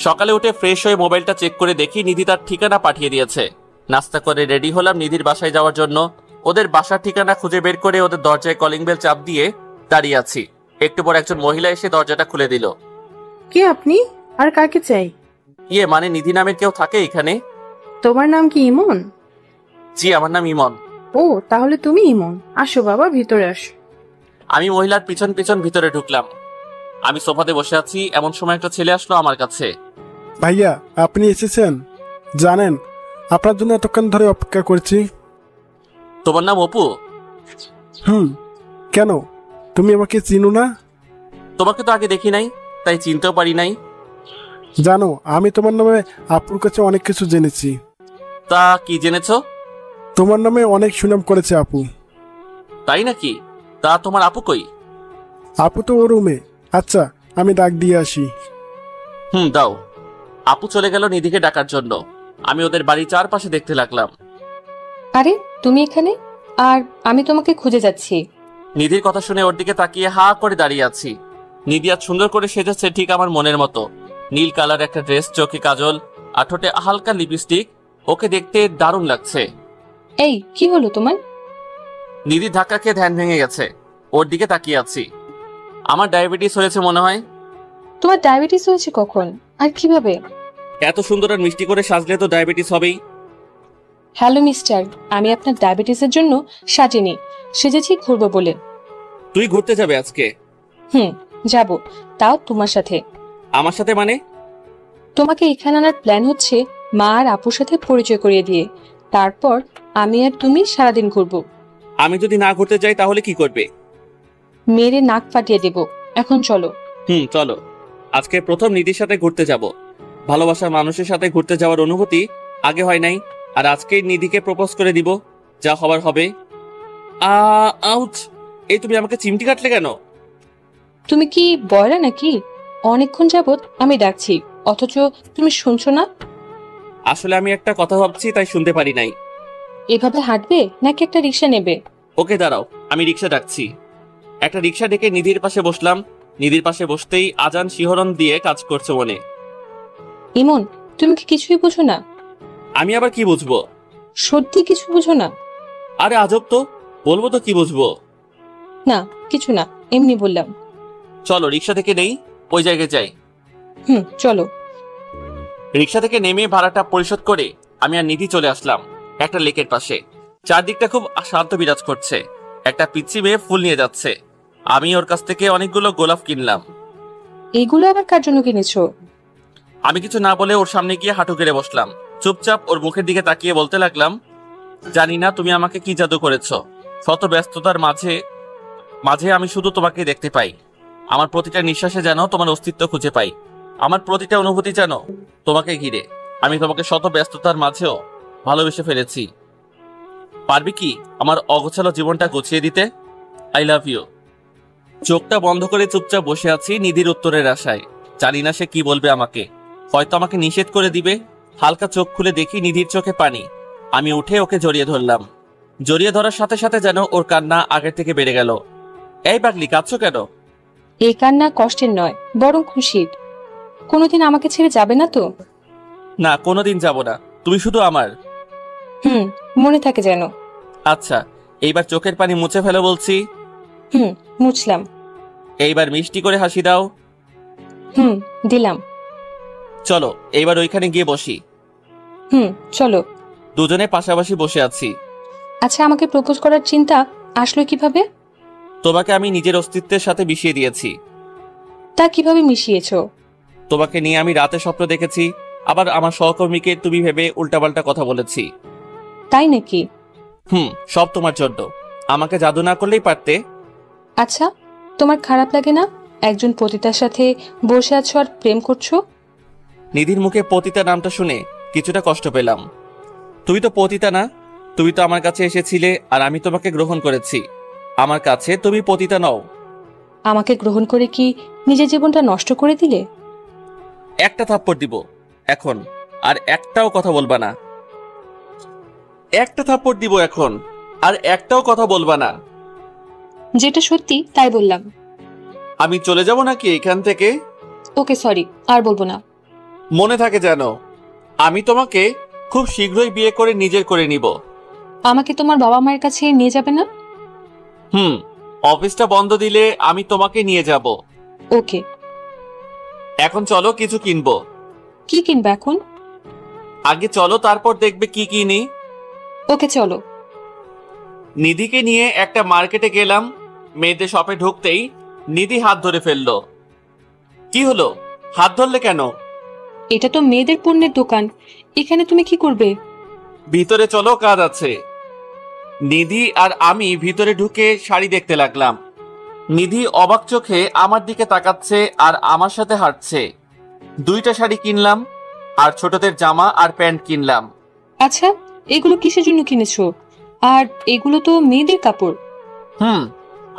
সকালে উঠে ফ্রেশ হয়ে মোবাইলটা চেক করে দেখি নিধি তার ঠিকানা পাঠিয়ে দিয়েছে। নাস্তা করে রেডি হলাম নিধির বাসায় যাওয়ার জন্য। ওদের বাসার ঠিকানা খুঁজে বের করে ওদের দরজায় কলিং বেল চাপ দিয়ে দাঁড়িয়ে আছি। একটু পর একজন মহিলা এসে দরজাটা খুলে দিল।
কে আপনি? আর কাকে চাই?
মানে নিধি নামের কেউ থাকে এখানে?
তোমার নাম কি ইমন?
জি, আমার নাম ইমন।
ও, তাহলে তুমি ইমন। আসো বাবা, ভিতরে আসো।
আমি মহিলার পিছন পিছন ভিতরে ঢুকলাম। আমি সোফাতে বসে আছি, এমন সময় একটা ছেলে আসলো আমার কাছে।
ভাইয়া, আপনি এসেছেন? জানেন, আপনার জন্য এতক্ষণ ধরে অপেক্ষা করছি।
তোমার নাম অপু?
কেন, তুমি আমাকে চিনো না?
তোমাকে তো আগে দেখি নাই, তাই চিনতেও পারি নাই।
জানো, আমি তোমার নামে আপুর কাছে অনেক কিছু জেনেছি।
তা কি জেনেছো?
তোমার নামে অনেক সুনাম করেছে আপু।
তাই নাকি? তা তোমার আপু কই?
আপু তো ও রুমে। আচ্ছা, আমি ডাক দিয়ে আসি।
দাও। আপু চলে গেল নিধিকে ডাকার জন্য। আমি ওদের বাড়ি চারপাশে দেখতে লাগলাম।
আরে তুমি এখানে? আর আমি তোমাকে খুঁজে যাচ্ছি।
নিধির কথা শুনে ওর দিকে তাকিয়ে হা করে দাঁড়িয়ে আছি। নিধি আজ সুন্দর করে সেজেছে, ঠিক আমার মনের মতো। নীল কালার একটা ড্রেস, চোখে কাজল, আর ঠোঁটে হালকা লিপস্টিক। ওকে দেখতে দারুণ লাগছে।
এই কি হলো তোমার?
নিধির ধাক্কা খেয়ে ধ্যান ভেঙে গেছে। ওর দিকে তাকিয়ে আছি। আমার ডায়াবেটিস হয়েছে মনে হয়।
তোমার ডায়াবেটিস হয়েছে কখন আর কিভাবে?
এত সুন্দর আর মিষ্টি করে সাজলে তো ডায়াবেটিস হবেই।
হ্যালো মিস্টার, আমি আপনার ডায়াবেটিসের জন্য সাজিনি, সেজেছি ঘুরবো বলে।
তুই ঘুরতে যাবে আজকে?
যাব, তাও তোমার সাথে।
আমার সাথে মানে?
তোমাকে এখানে আনার প্ল্যান হচ্ছে মা আর আপুর সাথে পরিচয় করিয়ে দিয়ে, তারপর আমি আর তুমি সারাদিন ঘুরবো।
আমি যদি না ঘুরতে যাই তাহলে কি করবে?
মেরে নাক ফাটিয়ে দেব। এখন চলো।
চলো। আজকে প্রথম নিধির সাথে ঘুরতে যাব। ভালোবাসার মানুষের সাথে ঘুরতে যাওয়ার অনুভূতি আগে হয় নাই, আর আজকেই নিধিকে প্রপোজ করে দিব। যা হবার হবে। আউচ! এই তুমি আমাকে চিমটি কাটলে কেন?
তুমি কি বয়রা নাকি? অনেকক্ষণ যাবত আমি ডাকছি, অথচ তুমি শুনছো না।
আসলে আমি একটা কথা ভাবছি, তাই শুনতে পারি নাই।
এভাবে হাঁটবে নাকি একটা রিক্সা নেবে?
ওকে দাঁড়াও, আমি রিক্সা ডাকছি। একটা রিক্সা ডেকে নিধির পাশে বসলাম। নিধির পাশে বসতেই আজান শিহরণ দিয়ে কাজ করছে মনে।
ইমন, তুমি কি কিছুই বুঝো না?
আমি আবার কি বুঝবো?
সত্যি কিছু বুঝো না?
আরে আজব তো, বলবো তো কি বুঝবো?
না, কিছু না, এমনি বললাম।
চলো রিক্সা থেকে নেই, ওই জায়গায় যাই।
চলো।
রিক্সা থেকে নেমে ভাড়াটা পরিশোধ করে আমি আর নিধি চলে আসলাম একটা লেকের পাশে। চারদিকটা খুব শান্ত বিরাজ করছে। একটা পিচ্চি মেয়ে ফুল নিয়ে যাচ্ছে। আমি ওর কাছ থেকে অনেকগুলো গোলাপ কিনলাম।
এগুলো আবার কার জন্য কিনেছো?
আমি কিছু না বলে ওর সামনে গিয়ে হাঁটু গেড়ে বসলাম। চুপচাপ ওর মুখের দিকে তাকিয়ে বলতে লাগলাম, জানি না তুমি আমাকে কি জাদু করেছো। শত ব্যস্ততার মাঝে মাঝে আমি শুধু তোমাকে দেখতে পাই। আমার প্রতিটা নিঃশ্বাসে যেন তোমার অস্তিত্ব খুঁজে পাই। আমার প্রতিটা অনুভূতি যেন তোমাকে ঘিরে। আমি তোমাকে শত ব্যস্ততার মাঝেও ভালোবেসে ফেলেছি। পারবি কি আমার অগোছালো জীবনটা গুছিয়ে দিতে? I love you. চোখটা বন্ধ করে চুপচাপ বসে আছি নিধির উত্তরের আশায়। জানি না সে কি বলবে আমাকে। হয়তো আমাকে নিষেধ করে দিবে। হালকা চোখ খুলে দেখি নিধির চোখে পানি। আমি উঠে ওকে জড়িয়ে ধরলাম। জড়িয়ে ধরার সাথে সাথে যেন ওর কান্না আগের থেকে বেড়ে গেল। এই পাগলি, কাঁদছো কেন?
এই কান্না কষ্টের নয়, বরং খুশির। কোনোদিন আমাকে ছেড়ে যাবে না তো?
না, কোনোদিন যাব না। তুমি শুধু আমার।
মনে থাকে যেন।
আচ্ছা, এইবার চোখের পানি মুছে ফেলো বলছি।
মুছলাম।
এইবার মিষ্টি করে হাসি দাও।
দিলাম।
চলো এইবার ওইখানে গিয়ে বসি।
চলো।
দুজনে পাশাপাশি বসে আছি।
আচ্ছা, আমাকে প্রপোজ করার চিন্তা আসলো কিভাবে?
তোমাকে আমি নিজের অস্তিত্বের সাথে মিশিয়ে দিয়েছি।
তা কিভাবে মিশিয়েছো?
তোমাকে নিয়ে আমি রাতে স্বপ্ন দেখেছি, আবার আমার সহকর্মীকে তুমি ভেবে উল্টাপাল্টা কথা বলেছি।
তাই নাকি?
সব তোমার জন্য। আমাকে জাদু না করলেই পারতে।
আচ্ছা, তোমার খারাপ লাগে না একজন পতিতার সাথে বসে আছো আর প্রেম করছো?
নিধির মুখে পতিতা নামটা শুনে কিছুটা কষ্ট পেলাম। তুমি তো পতিতা না। তুমি তো আমার কাছে এসেছিলে আর আমি তোমাকে গ্রহণ করেছি। আমার কাছে তুমি পতিতা নও।
আমাকে গ্রহণ করে কি নিজের জীবনটা নষ্ট করে দিলে?
একটা থাপ্পড় দিব এখন, আর একটাও কথা বলবা না। একটা থাপ্পড় দিব এখন, আর একটাও কথা বলবা না।
যেটা সত্যি তাই বললাম।
আমি চলে যাব নাকি এখান থেকে?
ওকে, সরি, আর বলবো না।
মনে থাকে যেন, আমি তোমাকে খুব শীঘ্রই বিয়ে করে নিজের করে নিব।
আমাকে তোমার বাবা মায়ের কাছে নিয়ে যাবে না?
অফিসটা বন্ধ দিলে আমি তোমাকে নিয়ে যাব।
ওকে।
এখন চলো কিছু কিনবো।
কি কিনবে এখন?
আগে চলো, তারপর দেখবে কি কিনি।
ওকে, চলো।
নিধিকে নিয়ে একটা মার্কেটে গেলাম। মেয়েদের শপে ঢুকতেই নিধি হাত ধরে ফেললো। কি হলো, হাত ধরলে কেন?
এটা তো মেয়েদের পণ্যের দোকান, এখানে তুমি কি করবে?
ভিতরে চলো, কাজ আছে। নিধি আর আমি ভিতরে ঢুকে শাড়ি দেখতে লাগলাম। নিধি অবাক চোখে আমার দিকে তাকাচ্ছে আর আমার সাথে হাঁটছে। দুইটা শাড়ি কিনলাম, আর ছোটদের জামা আর প্যান্ট কিনলাম।
আচ্ছা, এগুলো কিসের জন্য কিনেছো? আর এগুলো তো মেয়েদের কাপড়।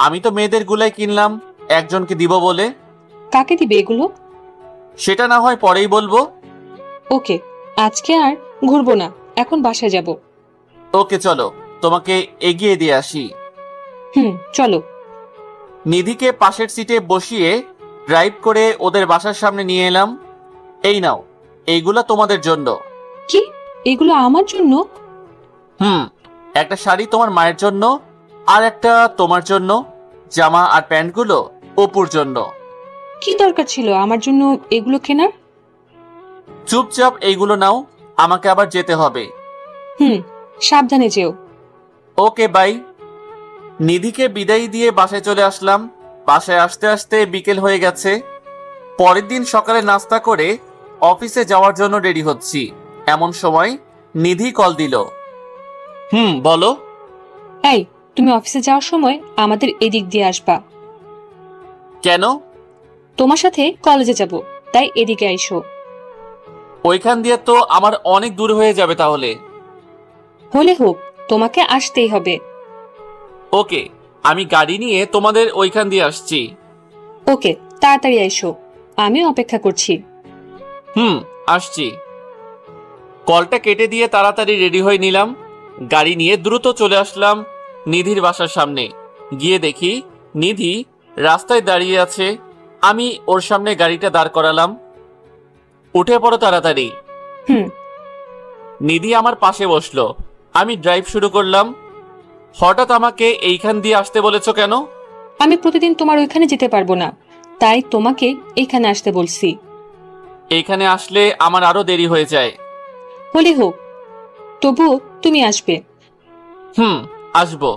আমি তো মেয়েদের গুলাই কিনলাম, একজনকে দিব বলে।
কাকে দিবে এগুলো?
সেটা না হয় পরেই বলবো।
ওকে, আজকে আর ঘুরবো না, এখন বাসায় যাব।
ওকে চলো, তোমাকে এগিয়ে দিয়ে আসি।
চলো।
নিধিকে পাশের সিটে বসিয়ে ড্রাইভ করে ওদের বাসার সামনে নিয়ে এলাম। এই নাও, এইগুলা তোমাদের জন্য।
কি, এগুলো আমার জন্য?
একটা শাড়ি তোমার মায়ের জন্য, আর একটা তোমার জন্য। জামা আর প্যান্টগুলো অপুর জন্য।
কি দরকার ছিল আমার জন্য এগুলো কেনার?
চুপচাপ এইগুলো নাও, আমাকে আবার যেতে হবে।
সাবধানে যেও।
ওকে, বাই। নিধিকে বিদায় দিয়ে বাসায় চলে আসলাম। বাসায় আসতে আসতে বিকেল হয়ে গেছে। পরের দিন সকালে নাস্তা করে অফিসে যাওয়ার জন্য রেডি হচ্ছি, এমন সময় নিধি কল দিল। বলো।
এই, তুমি অফিসে যাওয়ার সময় আমাদের এদিক দিয়ে আসবা।
কেন?
তোমার সাথে কলেজে যাব, তাই এদিকে আইসো।
ওইখান দিয়ে তো আমার অনেক দূর হয়ে যাবে তাহলে।
হলে হোক, তোমাকে আসতেই হবে।
ওকে, আমি গাড়ি নিয়ে তোমাদের ওইখান দিয়ে আসছি।
ওকে, তাড়াতাড়ি আইসো, আমি অপেক্ষা করছি।
আসছি। কলটা কেটে দিয়ে তাড়াতাড়ি রেডি হয়ে নিলাম। গাড়ি নিয়ে দ্রুত চলে আসলাম নিধির বাসার সামনে। গিয়ে দেখি নিধি রাস্তায় দাঁড়িয়ে আছে। আমি ওর সামনে গাড়িটা দাঁড় করালাম। উঠে পড়ো তাড়াতাড়ি। নিধি আমার পাশে বসলো। আমি ড্রাইভ শুরু করলাম। হঠাৎ আমাকে এইখান দিয়ে আসতে বলেছো কেন?
আমি প্রতিদিন তোমার ওইখানে যেতে পারবো না, তাই তোমাকে এইখানে আসতে বলছি।
এইখানে আসলে আমার আরো দেরি হয়ে যায়।
হলে হোক, তবুও তুমি আসবে।
আসবো।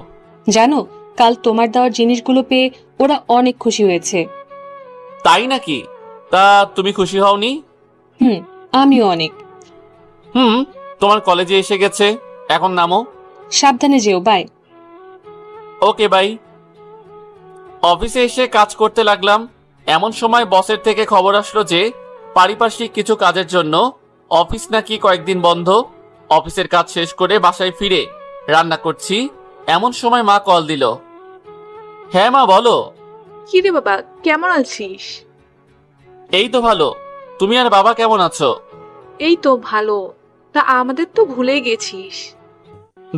জানো, কাল তোমার দেওয়ার জিনিসগুলো পেয়ে ওরা অনেক খুশি হয়েছে।
তাই নাকি? তা তুমি খুশি হওনি?
আমিও অনেক।
তোমার কলেজে এসে গেছে, এখন নামো।
সাবধানে যেও, বাই।
Okay by. অফিসে এসে কাজ করতে লাগলাম। এমন সময় বসের থেকে খবর আসলো যে পারিপার্শ্বিক কিছু কাজের জন্য অফিস নাকি কয়েকদিন বন্ধ। অফিসের কাজ শেষ করে বাসায় ফিরে রান্না করছি, এমন সময় মা কল দিল। হ্যাঁ মা, বলো।
কি রে বাবা, কেমন আছিস?
এই তো ভালো। তুমি আর বাবা কেমন আছো?
এই তো ভালো। তা আমাদের তো ভুলে গেছিস।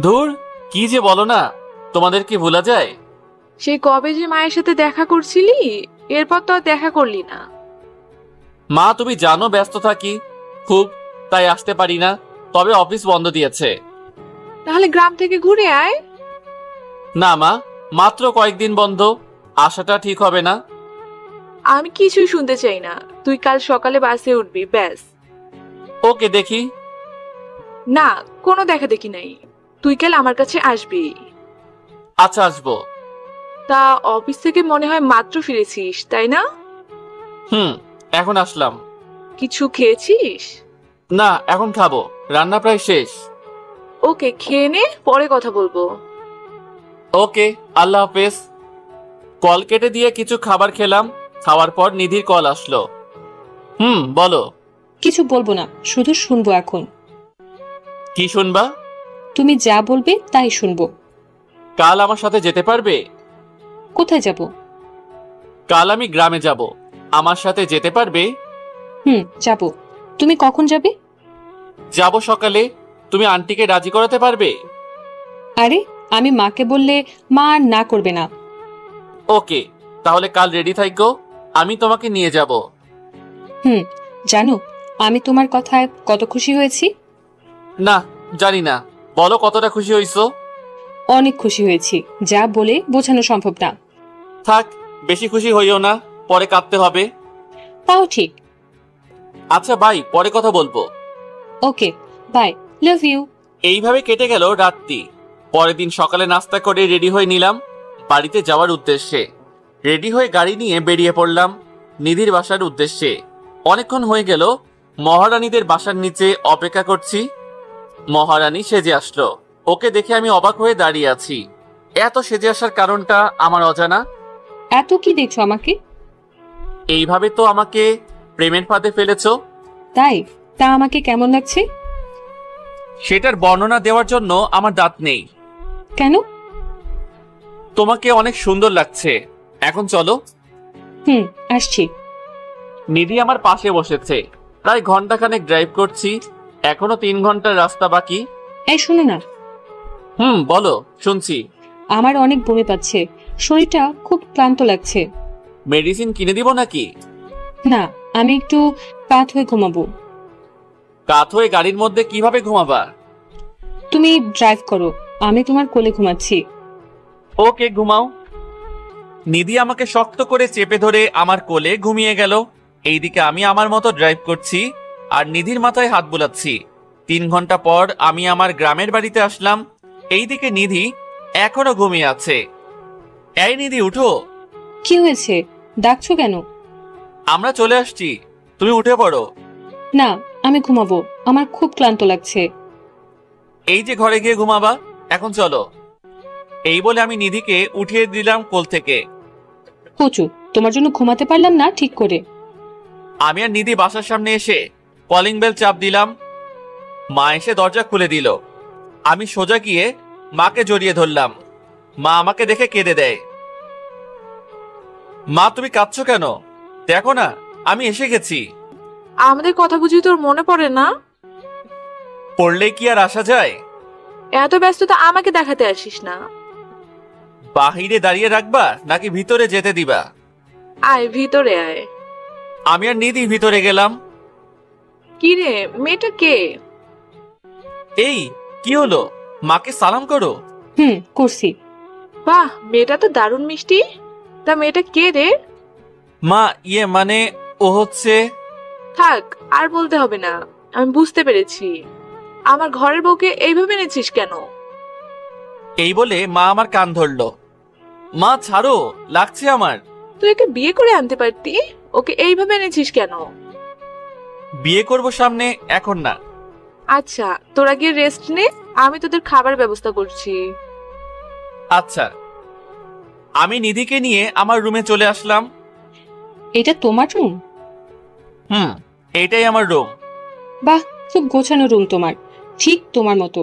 ধুর, কি যে বলো না, তোমাদের কি ভোলা যায়?
সেই কবে যে মায়ের সাথে দেখা করছিলি, এরপর তো আর দেখা করলি না।
মা, তুমি জানো ব্যস্ত থাকি খুব, তাই আসতে পারি না। তবে অফিস বন্ধ দিয়েছে।
তাহলে গ্রাম থেকে ঘুরে আয়।
না মা, মাত্র কয়েকদিন বন্ধ, আসাটা ঠিক হবে না।
আমি কিছুই শুনতে চাই না। তুই কাল সকালে বাসে উঠবি, ব্যাস।
ওকে, দেখি।
না, কোনো দেখা দেখি নাই। তুই কাল আমার কাছে আসবি।
আচ্ছা, আসবো।
তা অফিস থেকে মনে হয় মাত্র ফিরেছিস, তাই না?
এখন আসলাম।
কিছু খেয়েছিস?
না, এখন খাবো, রান্না প্রায় শেষ।
ওকে, খেয়ে নে, পরে কথা বলবো।
ওকে, আল্লাহ হাফেজ। কল কেটে দিয়ে কিছু খাবার খেলাম। খাওয়ার পর নিধির কল আসলো। বলো।
কিছু বলবো না, শুধু শুনবো এখন।
কি শুনবা?
তুমি যা বলবে তাই শুনবো।
কাল আমার সাথে যেতে পারবে?
কোথায় যাব?
কাল আমি গ্রামে যাব, আমার সাথে যেতে পারবে?
যাব। তুমি কখন যাবে?
যাব সকালে। তুমি আন্টিকে রাজি করাতে পারবে?
আরে, আমি মাকে বললে মা আর না করবে না।
ওকে, তাহলে কাল রেডি থাকো, আমি তোমাকে নিয়ে যাব।
জানো, আমি তোমার কথায় কত খুশি হয়েছি।
না, জানি না। বলো, কতটা খুশি হইছো?
অনেক খুশি হয়েছি, যা বলে বোঝানো সম্ভব না।
থাক, বেশি খুশি হইও না, পরে কাঁদতে হবে।
তাও ঠিক।
আচ্ছা বাই, পরে কথা বলবো।
ওকে, বাই, লাভ ইউ।
এইভাবে কেটে গেল রাতটি। পরের দিন সকালে নাস্তা করে রেডি হয়ে নিলাম বাড়িতে যাওয়ার উদ্দেশ্যে। রেডি হয়ে গাড়ি নিয়ে বেরিয়ে পড়লাম নিধির বাসার উদ্দেশ্যে। অনেকক্ষণ হয়ে গেল মহারানীদের বাসার নিচে অপেক্ষা করছি। মহারানী সেজে আসলো। ওকে দেখে আমি অবাক হয়ে দাঁড়িয়ে আছি। এত সেজে আসার কারণটা আমার অজানা।
এত কি দেখছো আমাকে?
এইভাবে তো আমাকে প্রেমের ফাঁদে ফেলেছো।
তাই? তা আমাকে কেমন লাগছে?
সেটার বর্ণনা দেওয়ার জন্য আমার দাঁত নেই।
কেন?
তোমাকে অনেক সুন্দর লাগছে। এখন চলো।
আসছি।
নিধি আমার পাশে বসেছে। প্রায় ঘন্টাখানেক ড্রাইভ করছি, এখনো 3 ঘন্টার রাস্তা বাকি।
এই শোনো না।
বলো, শুনছি।
আমার অনেক বমি পাচ্ছে, শরীরটা খুব ক্লান্ত লাগছে।
মেডিসিন কিনে দিব নাকি?
না, আমি একটু কাত হয়ে ঘুমাবো।
কাত হয়ে গাড়ির মধ্যে কিভাবে ঘুমাবা?
তুমি ড্রাইভ করো, আমি তোমার কোলে ঘুমাচ্ছি।
ওকে, ঘুমাও। নিধি আমাকে শক্ত করে চেপে ধরে আমার কোলে ঘুমিয়ে গেল। এইদিকে আমি আমার মতো ড্রাইভ করছি আর নিধির মাথায় হাত বুলাচ্ছি। 3 ঘন্টা পর আমি আমার গ্রামের বাড়িতে আসলাম। এইদিকে নিধি এখনো ঘুমিয়ে আছে। এই নিধি, উঠো।
কি হয়েছে? ডাকছো কেন?
আমরা চলে আসছি, তুমি উঠে পড়ো।
না, আমি ঘুমাবো, আমার খুব ক্লান্ত লাগছে।
এই যে ঘরে গিয়ে ঘুমাবা, এখন চলো। এই বলে আমি নিধিকে উঠিয়ে দিলাম কোল থেকে।
কচু, তোমার জন্য ঘুমাতে পারলাম না ঠিক করে।
আমি আর নিধি বাসার সামনে এসে কলিং বেল চাপ দিলাম। মা এসে দরজা খুলে দিল। আমি সোজা গিয়ে মাকে জড়িয়ে ধরলাম। মা আমাকে দেখে কেঁদে দেয়। মা, তুমি কাঁদছো কেন? দেখো না, আমি এসে গেছি।
আমাদের কথা বুঝি তোর মনে পড়ে না?
পড়লে কি আর আসা যায়?
এত ব্যস্ততা আমাকে দেখাতে আসিস না।
বাহিরে দাঁড়িয়ে রাখবা নাকি ভিতরে যেতে দিবা?
আয়, ভিতরে আয়।
আমি আর নিধি ভিতরে গেলাম।
কি রে, মেয়েটা কে?
এই কি হলো? মাকে সালাম করো।
করছি।
বাহ, মেয়েটা তো দারুণ মিষ্টি। তা মেয়েটা কে রে?
মা মানে ও হচ্ছে।
থাক, আর বলতে হবে না, আমি বুঝতে পেরেছি। আমার ঘরের বউকে এইভাবে এনেছিস কেন?
এই বলে মা আমার কান ধরলো। মা ছাড়ো, লাগছে আমার।
তুই একে বিয়ে করে আনতে পারতি, ওকে এইভাবে এনেছিস কেন?
বিয়ে করব সামনে, এখন না।
আচ্ছা, তোরা গিয়ে রেস্ট নে, আমি তোদের খাবার ব্যবস্থা করছি।
আচ্ছা। আমি নিধিকে নিয়ে আমার রুমে চলে আসলাম।
এটা তোমার রুম?
এটাই আমার রুম।
বাহ, খুব গোছানো রুম তোমার, ঠিক তোমার মতো।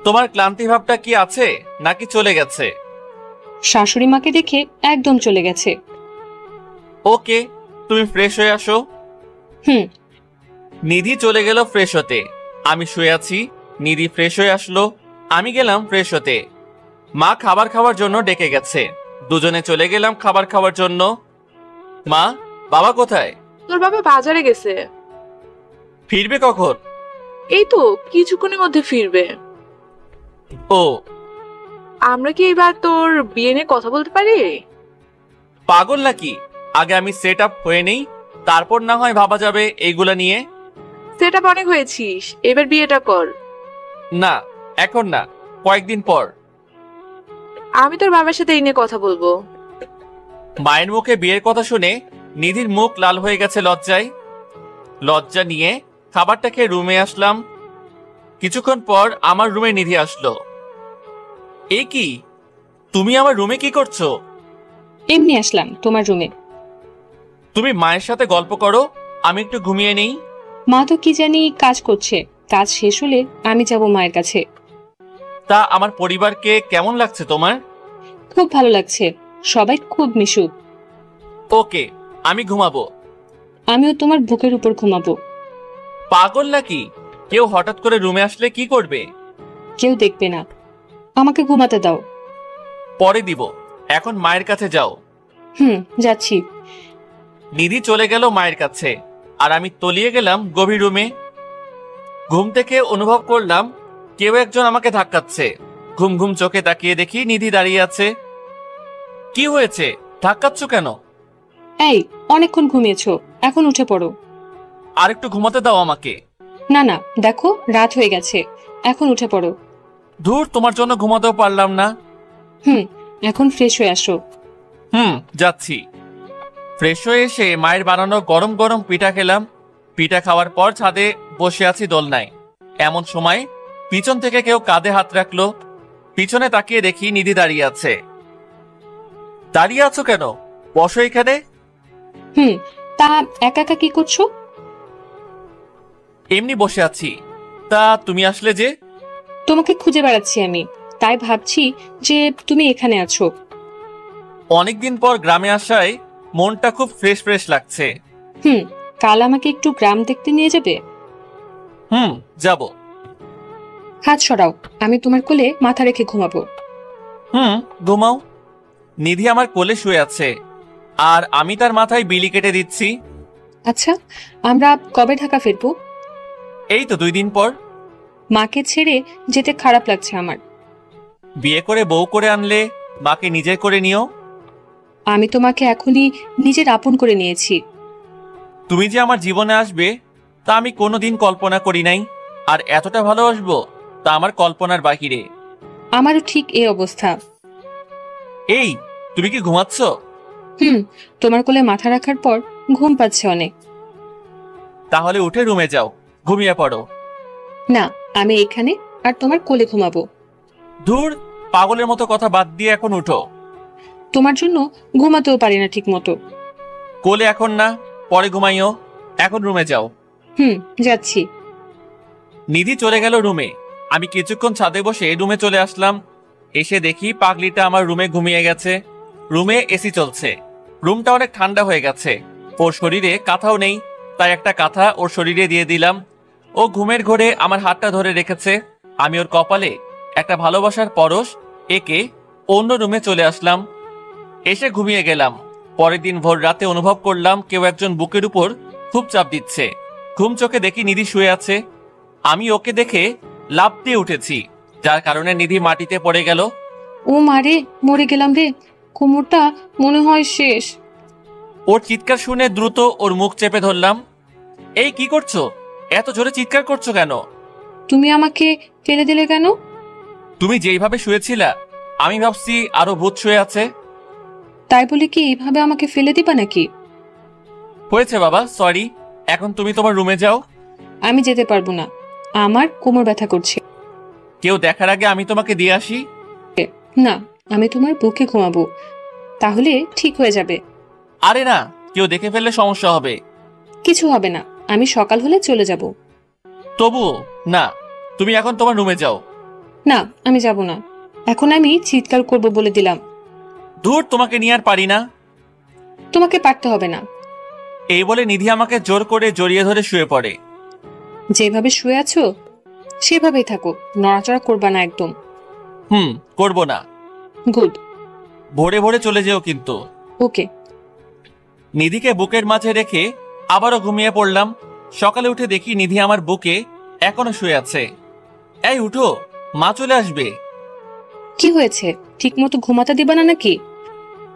তোমার ক্লান্তি ভাবটা কি আছে নাকি চলে গেছে?
শাশুড়ি মাকে দেখে একদম চলে গেছে।
ওকে, তুমি ফ্রেশ হয়ে আসো।
হুম।
নিধি চলে গেল ফ্রেশ হতে। আমি শুয়ে আছি, নিধি ফ্রেশ হয়ে আসলো, আমি গেলাম ফ্রেশ হতে। মা খাবার খাওয়ার জন্য ডেকে গেছে, দুজনে চলে গেলাম খাবার খাওয়ার জন্য। মা, বাবা কোথায়?
তোর বাবা বাজারে গেছে।
ফিরবে কখন?
এই তো কিছুক্ষণের মধ্যে ফিরবে।
ও,
আমরা কি এবার তোর বিয়ে নিয়ে কথা বলতে পারি?
পাগল নাকি? আগে আমি সেট আপ হয়ে নেই, তারপর না হয় ভাবা যাবে এইগুলা নিয়ে।
সেট আপ অনেক হয়েছিস, এবার বিয়েটা কর।
না, এখন না, কয়েকদিন পর।
আমি তোর বাবার সাথে এই নিয়ে কথা বলবো।
মায়ের মুখে বিয়ের কথা শুনে নিধির মুখ লাল হয়ে গেছে লজ্জায়। লজ্জা নিয়ে খাবারটা খেয়ে রুমে আসলাম। কিছুক্ষণ পর আমার রুমে নিধি আসলো। এ কি, তুমি আমার রুমে কি করছো?
এমনি আসলাম তোমার রুমে।
তুমি মায়ের সাথে গল্প করো, আমি একটু ঘুমিয়ে নেই।
মা তো কি জানি কাজ করছে, কাজ শেষ হলে আমি যাব মায়ের কাছে।
তা আমার পরিবারকে কেমন লাগছে তোমার?
খুব ভালো লাগছে, সবাই খুব মিশুক।
ওকে, আমি ঘুমাবো।
আমিও তোমার বুকের উপর ঘুমাবো।
পাগল নাকি? কেউ হঠাৎ করে রুমে আসলে কি করবে?
কেউ দেখবে না, আমাকে ঘুমাতে দাও।
পরে দিব, এখন মায়ের কাছে যাও।
যাচ্ছি।
নিধি চলে গেল মায়ের কাছে, আর আমি তলিয়ে গেলাম গভীর রুমে। ঘুম থেকে অনুভব করলাম কেউ একজন আমাকে ধাক্কাচ্ছে। ঘুম ঘুম চোখে তাকিয়ে দেখি নিধি দাঁড়িয়ে আছে। কি হয়েছে, ধাক্কাচ্ছ কেন?
এই, অনেকক্ষণ ঘুমিয়েছো, এখন উঠে পড়ো।
আর একটু ঘুমাতে দাও আমাকে।
না না, দেখো রাত হয়ে গেছে, এখন উঠে পড়ো।
ধুর, তোমার জন্য ঘুমাতেও পারলাম না।
এখন ফ্রেশ হয়ে আসো।
যাচ্ছি। ফ্রেশ হয়ে এসে মায়ের বানানো গরম গরম পিঠা খেলাম। পিঠা খাওয়ার পর ছাদে বসে আছি দোলনায়। এমন সময় পিছন থেকে কেউ কাঁধে হাত রাখলো। পিছনে তাকিয়ে দেখি নিধি দাঁড়িয়ে আছে। দাঁড়িয়ে আছো কেন? বসো এখানে।
তা একা একা কি করছো?
এমনি বসে আছি। তা তুমি আসলে যে?
তোমাকে খুঁজে বেড়াচ্ছি আমি, তাই ভাবছি যে তুমি এখানে আছো।
অনেকদিন পর গ্রামে আসায় মনটা খুব ফ্রেশ ফ্রেশ লাগছে।
কাল আমাকে একটু গ্রাম দেখতে নিয়ে যাবে?
যাব।
হাত সরাও, আমি তোমার কোলে মাথা রেখে ঘুমাবো।
ঘুমাও। নিধি আমার কোলে শুয়ে আছে, আর আমি তার মাথায় বিলি কেটে দিচ্ছি।
আচ্ছা, আমরা কবে ঢাকা ফিরবো?
এই তো 2 দিন পর।
মাকে ছেড়ে যেতে খারাপ লাগছে আমার।
বিয়ে করে বউ করে আনলে মাকে নিজের করে নিও।
আমি তোমাকে এখনই নিজের আপন করে নিয়েছি।
তুমি যে আমার জীবনে আসবে তা আমি কোনোদিন কল্পনা করি নাই, আর এতটা ভালোবাসবো তা আমার কল্পনার বাহিরে।
আমারও ঠিক এই অবস্থা।
এই, তুমি কি ঘুমাচ্ছ?
তোমার কোলে মাথা রাখার পর ঘুম পাচ্ছে অনেক।
তাহলে উঠে রুমে যাও, ঘুমিয়ে পড়ো।
না, আমি এখানে আর তোমার কোলে ঘুমাবো।
ধুর, পাগলের মতো কথা বাদ দিয়ে এখন উঠো।
তোমার জন্য ঘুমাতেও পারি না ঠিক মতো।
কোলে এখন না, পরে ঘুমাইও। এখন রুমে যাও।
যাচ্ছি।
নিধি চলে গেল রুমে। আমি কিছুক্ষণ ছাদে বসে রুমে চলে আসলাম। এসে দেখি পাগলিটা আমার রুমে ঘুমিয়ে গেছে। রুমে এসি চলছে। রুমটা অনেক ঠান্ডা হয়ে গেছে। ওর শরীরে কাঁথাও নেই, তাই একটা কাঁথা ওর শরীরে দিয়ে দিলাম। ও ঘুমের ঘোরে আমার হাতটা ধরে রেখেছে। আমি ওর কপালে একটা ভালোবাসার পরশ এঁকে অন্য রুমে চলে আসলাম। এসে ঘুমিয়ে গেলাম। পরের দিন ভোর রাতে অনুভব করলাম কেউ একজন বুকের উপর খুব চাপ দিচ্ছে। ঘুম চোখে দেখি নিধি শুয়ে আছে। আমি ওকে দেখে লাফ দিয়ে উঠেছি। যার কারণে নিধি মাটিতে পড়ে গেল।
ও মারে, মরে গেলাম রে, কোমরটা মনে হয় শেষ।
ওর চিৎকার শুনে দ্রুত ওর মুখ চেপে ধরলাম। এই কি করছো? এত জোরে চিৎকার করছো কেন?
তুমি আমাকে ফেলে দিলে কেন?
তুমি যেইভাবে শুয়েছিলা আমি ভাবছি আরো ভূত শুয়ে আছে।
তাই বলে কি এইভাবে আমাকে ফেলে দিবা নাকি?
হয়েছে বাবা, সরি। এখন তুমি তোমার রুমে যাও।
আমি যেতে পারবো না, আমার কোমর ব্যথা করছে।
কেউ দেখার আগে আমি তোমাকে দিয়ে আসি।
না, আমি তোমার বুকে ঘুমাবো, তাহলে ঠিক হয়ে যাবে।
আরে না, কেউ দেখে ফেললে সমস্যা হবে।
কিছু হবে না, আমি সকাল হলে চলে যাব।
তবুও না, তুমি এখন তোমার রুমে যাও।
না, আমি যাব না, এখন আমি চিৎকার করব বলে দিলাম।
ধুর, তোমাকে নিয়ে আর পারি না।
তোমাকে পারতে হবে না।
এই বলে নিধি আমাকে জোর করে জড়িয়ে ধরে শুয়ে পড়ে।
যেভাবে শুয়ে আছো সেভাবেই থাকো, নড়াচড়া করবা না একদম।
করব না।
গুড।
ভোরে ভোরে চলে যেও কিন্তু।
ওকে।
নিধিকে বুকের মাঝে রেখে আবারও ঘুমিয়ে পড়লাম। সকালে উঠে দেখি নিধি আমার বুকে এখনো শুয়ে আছে। এই উঠো, মা চলে আসবে।
কি হয়েছে, ঠিক মতো ঘুমাতে দিবা না নাকি?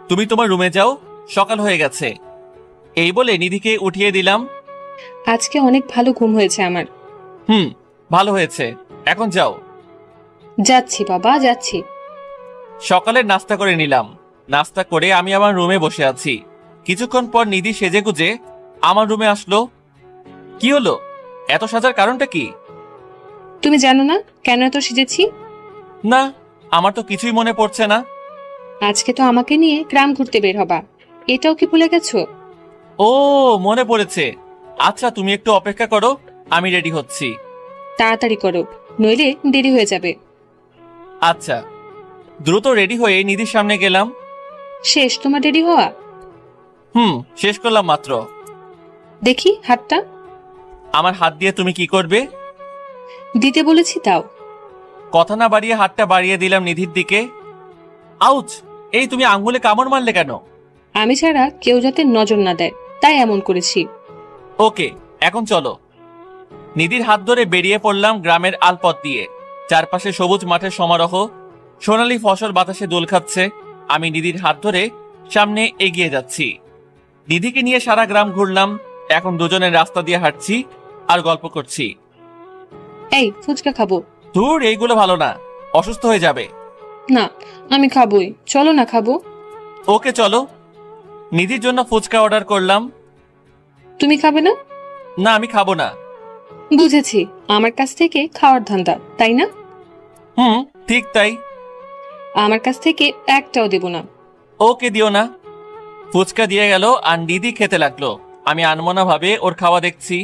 তুমি তোমার রুমে যাও, সকাল হয়ে গেছে। এই বলে নিধিকে উঠিয়ে দিলাম।
আজকে অনেক ভালো ঘুম হয়েছে আমার।
ভালো হয়েছে, এখন যাও।
যাচ্ছি বাবা, যাচ্ছি।
সকালের নাস্তা করে নিলাম। নাস্তা করে আমি আমার রুমে বসে আছি। কিছুক্ষণ পর নিধি সেজে গুজে আমার রুমে আসলো। কি হলো? এত সাজার কারণটা কি?
তুমি জানো না কেন এত সেজেছি?
না, আমার তো কিছুই মনে পড়ছে না।
আজকে তো আমাকে নিয়ে গ্রাম ঘুরতে বের হবা, এটাও কি ভুলে গেছো?
ও, মনে পড়েছে। আচ্ছা, তুমি একটু অপেক্ষা করো, আমি রেডি হচ্ছি।
তাড়াতাড়ি করো, নইলে দেরি হয়ে যাবে।
আচ্ছা। দ্রুত রেডি হয়ে নিধির সামনে গেলাম।
শেষ তোমার রেডি হওয়া?
শেষ করলাম মাত্র।
দেখি হাতটা।
আমার হাত দিয়ে তুমি কি করবে?
দিতে বলেছি দাও।
কথা না বাড়িয়ে হাতটা বাড়িয়ে দিলাম নিধির দিকে। আউচ! এই তুমি আঙ্গুলে কামড় মারলে কেন?
আমি ছাড়া কেউ যাতে নজর না দেয়, তাই এমন করেছি।
ওকে, এখন চলো। নিধির হাত ধরে বেরিয়ে পড়লাম গ্রামের আলপথ দিয়ে। চারপাশে সবুজ মাঠের সমারোহ, সোনালী ফসল বাতাসে দোল খাচ্ছে। আমি নিধির হাত ধরে সামনে এগিয়ে যাচ্ছি। নিধিকে নিয়ে সারা গ্রাম ঘুরলাম। এখন দুজনের রাস্তা দিয়ে হাঁটছি আর গল্প করছি।
এই ফুচকা খাবো।
ধুর, এইগুলো ভালো না, অসুস্থ হয়ে যাবে।
না, আমি খাবোই, চলো না খাবো।
ওকে চলো। নিধির জন্য ফুচকা অর্ডার করলাম।
তুমি খাবে না?
না, আমি খাবো না।
বুঝেছি, আমার কাছ থেকে খাওয়ার ধান্দা, তাই না?
ঠিক তাই।
আমার কাছ থেকে একটাও দেব না।
ওকে দিও না। ফুচকা দিয়ে গেল আর নিধি খেতে লাগলো। আমি আনমনা ভাবে ওর খাওয়া দেখছি।